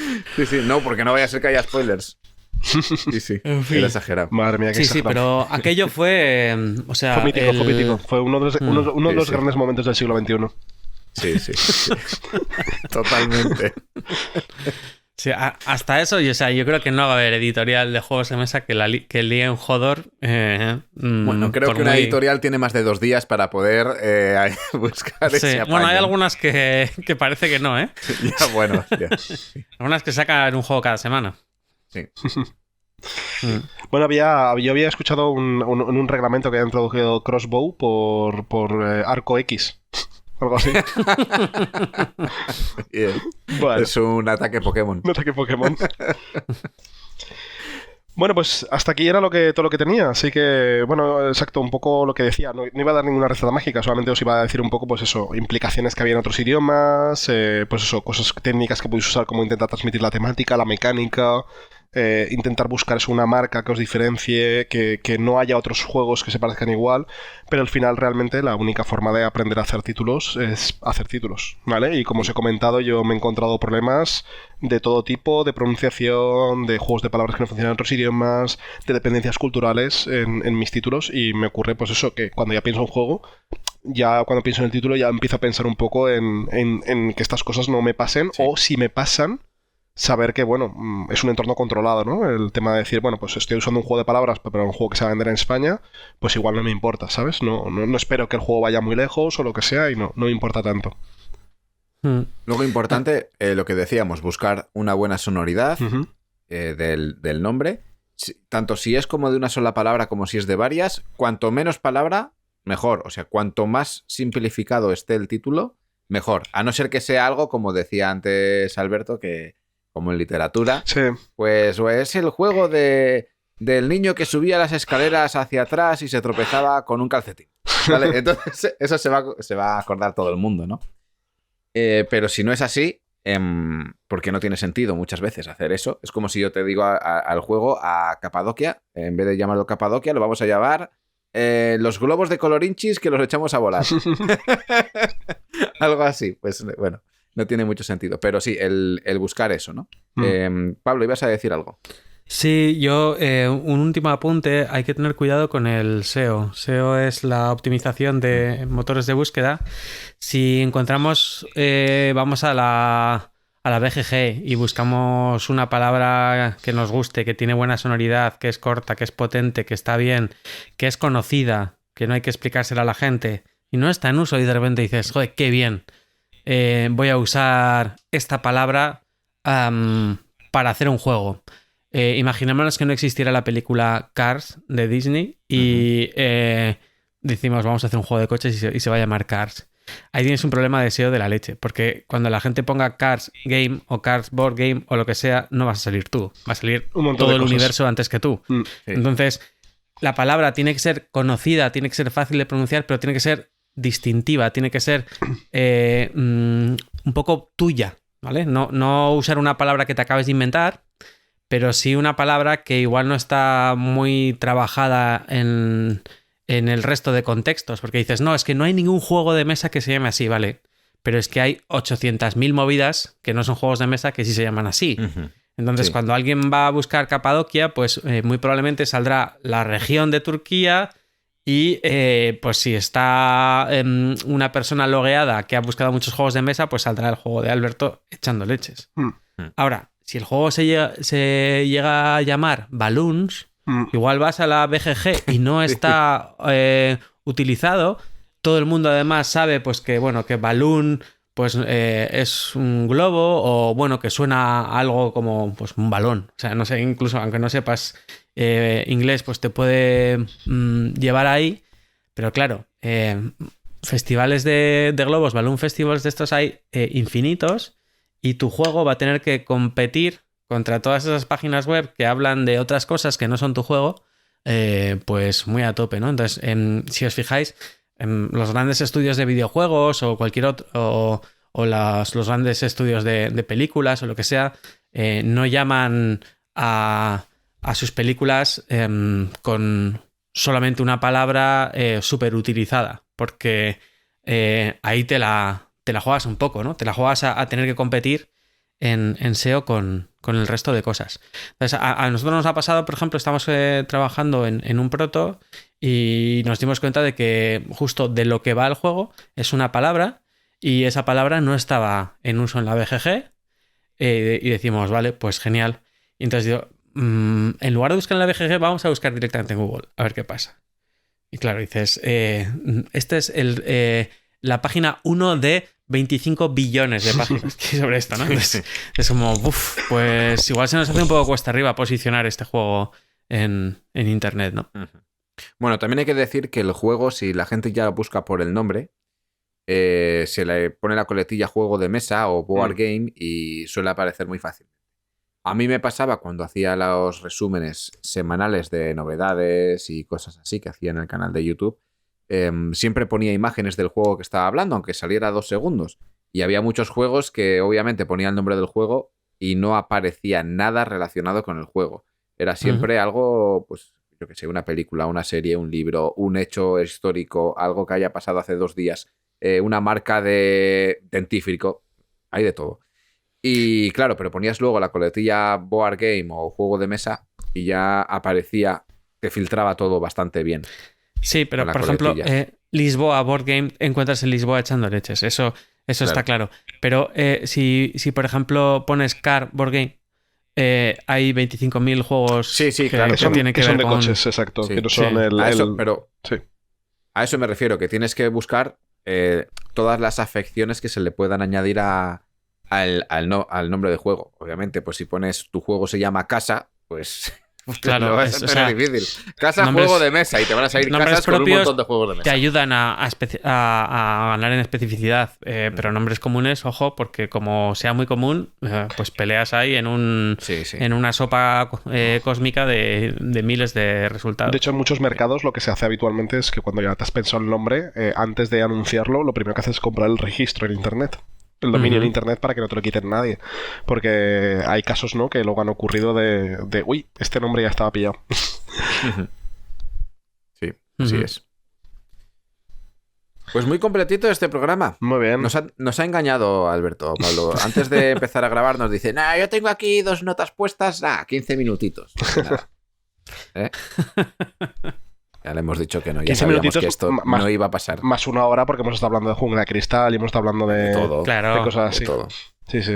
no, porque no vaya a ser que haya spoilers. Sí. En fin. Era exagerado. Madre mía, qué Sí, pero aquello fue... O sea, fue mítico. Fue uno de los grandes momentos del siglo XXI. Sí. Totalmente. Sí, hasta eso, o sea, yo creo que no va a haber editorial de juegos de mesa que líen Hodor. Bueno, creo que una editorial tiene más de 2 días para poder buscar ese apaño. Bueno, hay algunas que parece que no, ¿eh? Ya. Algunas que sacan un juego cada semana. Sí. Bueno, yo había escuchado un reglamento que había introducido Crossbow por Arco X. Algo así. Bueno. Es un ataque Pokémon. Un ataque Pokémon. Bueno, pues hasta aquí era todo lo que tenía. Así que, bueno, exacto, un poco lo que decía. No iba a dar ninguna receta mágica, solamente os iba a decir un poco, pues eso, implicaciones que había en otros idiomas, pues eso, cosas técnicas que podéis usar, como intentar transmitir la temática, la mecánica, intentar buscar una marca que os diferencie, que no haya otros juegos que se parezcan igual, pero al final realmente la única forma de aprender a hacer títulos es hacer títulos, ¿vale? Y como os he comentado, yo me he encontrado problemas de todo tipo, de pronunciación, de juegos de palabras que no funcionan en otros idiomas, de dependencias culturales en mis títulos, y me ocurre pues eso, que cuando ya pienso en un juego, ya cuando pienso en el título ya empiezo a pensar un poco en que estas cosas no me pasen, o si me pasan, saber que, bueno, es un entorno controlado, ¿no? El tema de decir, bueno, pues estoy usando un juego de palabras, pero un juego que se va a vender en España, pues igual no me importa, ¿sabes? No espero que el juego vaya muy lejos o lo que sea y no me importa tanto. Luego importante, lo que decíamos, buscar una buena sonoridad del nombre, tanto si es como de una sola palabra como si es de varias, cuanto menos palabra, mejor. O sea, cuanto más simplificado esté el título, mejor. A no ser que sea algo, como decía antes Alberto, que como en literatura, pues es el juego del niño que subía las escaleras hacia atrás y se tropezaba con un calcetín, ¿vale? Entonces eso se va a acordar todo el mundo, ¿no? Pero si no es así, porque no tiene sentido muchas veces hacer eso. Es como si yo te digo al juego, a Capadocia, en vez de llamarlo Capadocia, lo vamos a llamar los globos de colorinchis que los echamos a volar. Algo así, pues bueno. No tiene mucho sentido, pero sí, el buscar eso, ¿no? Pablo, ¿ibas a decir algo? Sí, yo, un último apunte, hay que tener cuidado con el SEO. SEO es la optimización de motores de búsqueda. Si encontramos, vamos a la BGG y buscamos una palabra que nos guste, que tiene buena sonoridad, que es corta, que es potente, que está bien, que es conocida, que no hay que explicársela a la gente, y no está en uso y de repente dices, joder, qué bien, voy a usar esta palabra para hacer un juego. Imaginémonos que no existiera la película Cars de Disney y decimos vamos a hacer un juego de coches y se va a llamar Cars. Ahí tienes un problema de SEO de la leche, porque cuando la gente ponga Cars Game o Cars Board Game o lo que sea, no vas a salir tú, va a salir todo el universo antes que tú. Sí. Entonces, la palabra tiene que ser conocida, tiene que ser fácil de pronunciar, pero tiene que ser distintiva, tiene que ser un poco tuya, ¿vale? No usar una palabra que te acabes de inventar, pero sí una palabra que igual no está muy trabajada en el resto de contextos, porque dices, no, es que no hay ningún juego de mesa que se llame así, ¿vale? Pero es que hay 800.000 movidas que no son juegos de mesa que sí se llaman así. Entonces, cuando alguien va a buscar Capadocia, pues muy probablemente saldrá la región de Turquía y pues si está una persona logueada que ha buscado muchos juegos de mesa, pues saldrá el juego de Alberto echando leches. Ahora, si el juego se llega a llamar Balloons, igual vas a la BGG y no está utilizado. Todo el mundo además sabe pues que balloon pues es un globo o bueno que suena algo como pues un balón. O sea, no sé, incluso aunque no sepas inglés pues te puede llevar ahí. Pero claro, festivales de globos, balloon festivals de estos hay infinitos y tu juego va a tener que competir contra todas esas páginas web que hablan de otras cosas que no son tu juego, pues muy a tope, ¿no? Entonces, si os fijáis, los grandes estudios de videojuegos o cualquier otro, o los grandes estudios de películas o lo que sea, no llaman a sus películas con solamente una palabra súper utilizada, porque ahí te la juegas un poco, ¿no? Te la juegas a tener que competir en SEO con el resto de cosas. Entonces, a nosotros nos ha pasado, por ejemplo, estamos trabajando en un proto y nos dimos cuenta de que justo de lo que va el juego es una palabra y esa palabra no estaba en uso en la BGG y decimos, vale, pues genial. Y entonces digo, en lugar de buscar en la BGG vamos a buscar directamente en Google, a ver qué pasa. Y claro, dices, este es la página 1 de 25 billones de páginas que hay sobre esto, ¿no? Entonces, es como, pues igual se nos hace un poco cuesta arriba posicionar este juego en internet, ¿no? Bueno, también hay que decir que el juego, si la gente ya lo busca por el nombre, se le pone la coletilla juego de mesa o board game y suele aparecer muy fácil. A mí me pasaba cuando hacía los resúmenes semanales de novedades y cosas así que hacía en el canal de YouTube. Siempre ponía imágenes del juego que estaba hablando, aunque saliera 2 segundos. Y había muchos juegos que obviamente ponía el nombre del juego y no aparecía nada relacionado con el juego. Era siempre algo, pues, yo qué sé, una película, una serie, un libro, un hecho histórico, algo que haya pasado hace 2 días, una marca de dentífrico, hay de todo. Y claro, pero ponías luego la coletilla board game o juego de mesa y ya aparecía, te filtraba todo bastante bien. Sí, pero por ejemplo, Lisboa Board Game, encuentras en Lisboa echando leches. Eso claro. Está claro. Pero si por ejemplo pones Car Board Game, hay 25.000 juegos claro, que tienen que ver de con coches, exacto. Sí, que no son pero a eso me refiero, que tienes que buscar todas las afecciones que se le puedan añadir al nombre del juego. Obviamente, pues si pones tu juego se llama Casa, pues... Claro, no es difícil. Casa, juego de mesa y te van a salir casas con un montón de juegos de mesa. Te ayudan a ganar en especificidad, pero nombres comunes, ojo, porque como sea muy común, pues peleas ahí en una sopa cósmica de miles de resultados. De hecho, en muchos mercados lo que se hace habitualmente es que cuando ya te has pensado el nombre, antes de anunciarlo, lo primero que haces es comprar el registro en internet. El dominio en internet para que no te lo quiten nadie. Porque hay casos, ¿no? Que luego han ocurrido de uy, este nombre ya estaba pillado. Sí, así es. Pues muy completito este programa. Muy bien. Nos ha engañado Alberto, Pablo. Antes de empezar a grabar nos dice, yo tengo aquí 2 notas puestas, 15 minutitos. Ya le hemos dicho que no, ya sabíamos que esto no iba a pasar. Más 1 hora porque hemos estado hablando de Jungla de Cristal y hemos estado hablando de todo, de cosas así. De todo. Sí, sí.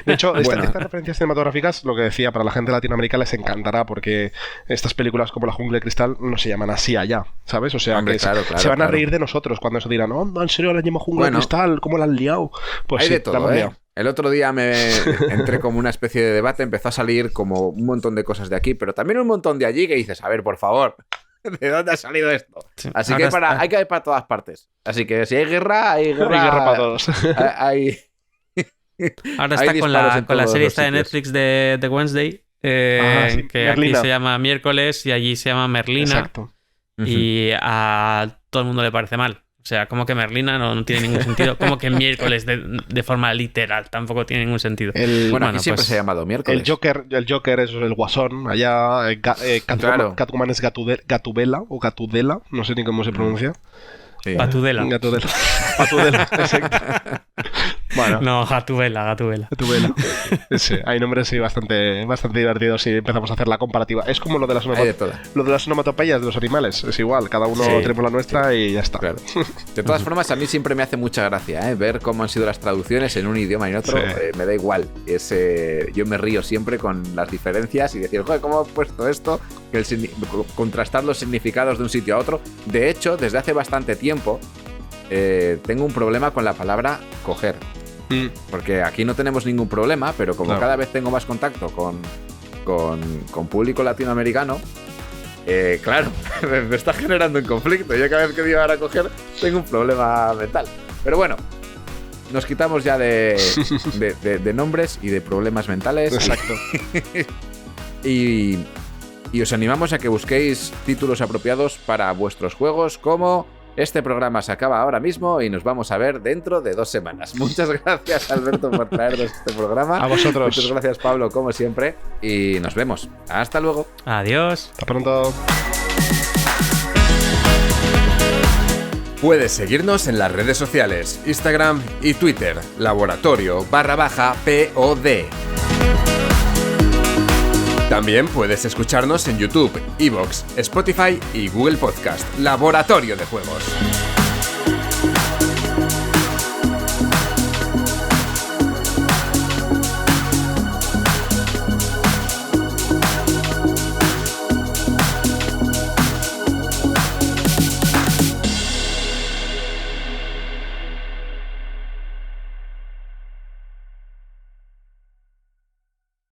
De hecho, estas referencias cinematográficas, lo que decía, para la gente de Latinoamérica les encantará, porque estas películas como La Jungla de Cristal no se llaman así allá, ¿sabes? O sea, Hombre, que claro, se van a reír de nosotros cuando eso dirán, en serio la llamo Jungla de Cristal, ¿cómo la han liado? Pues hay sí, de todo, la hemos liado. El otro día me entré como una especie de debate, empezó a salir como un montón de cosas de aquí, pero también un montón de allí que dices, a ver, por favor, ¿de dónde ha salido esto? Sí. Así que hay que ir para todas partes. Así que si hay guerra, hay guerra. Hay guerra para todos. Ahora está con la serie esta de Netflix de Wednesday, sí, que Merlina. aquí se llama Miércoles y allí se llama Merlina. Exacto. Y a todo el mundo le parece mal. O sea, como que Merlina no tiene ningún sentido. Como que Miércoles de forma literal tampoco tiene ningún sentido. Bueno, aquí siempre se ha llamado Miércoles. El Joker es el Guasón. Allá Catwoman es Gatubela o Gatudela. No sé ni cómo se pronuncia. Sí. Gatudela. Gatudela, exacto. Bueno. No, Gatubela. Sí, hay nombres sí, bastante divertidos si empezamos a hacer la comparativa. Es como lo de las onomatopeyas de los animales. Es igual, cada uno tenemos la nuestra y ya está. Claro. De todas formas, a mí siempre me hace mucha gracia ver cómo han sido las traducciones en un idioma y en otro. Sí. Me da igual. Yo me río siempre con las diferencias y decir, joder, ¿cómo he puesto esto? Contrastar los significados de un sitio a otro. De hecho, desde hace bastante tiempo tengo un problema con la palabra coger. Porque aquí no tenemos ningún problema, pero como cada vez tengo más contacto con público latinoamericano, claro, me está generando un conflicto. Yo cada vez que digo ahora coger, tengo un problema mental. Pero bueno, nos quitamos ya de nombres y de problemas mentales. Exacto. Y os animamos a que busquéis títulos apropiados para vuestros juegos, como este programa se acaba ahora mismo y nos vamos a ver dentro de 2 semanas. Muchas gracias, Alberto, por traernos este programa. A vosotros. Muchas gracias, Pablo, como siempre. Y nos vemos. Hasta luego. Adiós. Hasta pronto. Puedes seguirnos en las redes sociales, Instagram y Twitter, laboratorio_POD. También puedes escucharnos en YouTube, iVoox, Spotify y Google Podcast, Laboratorio de Juegos.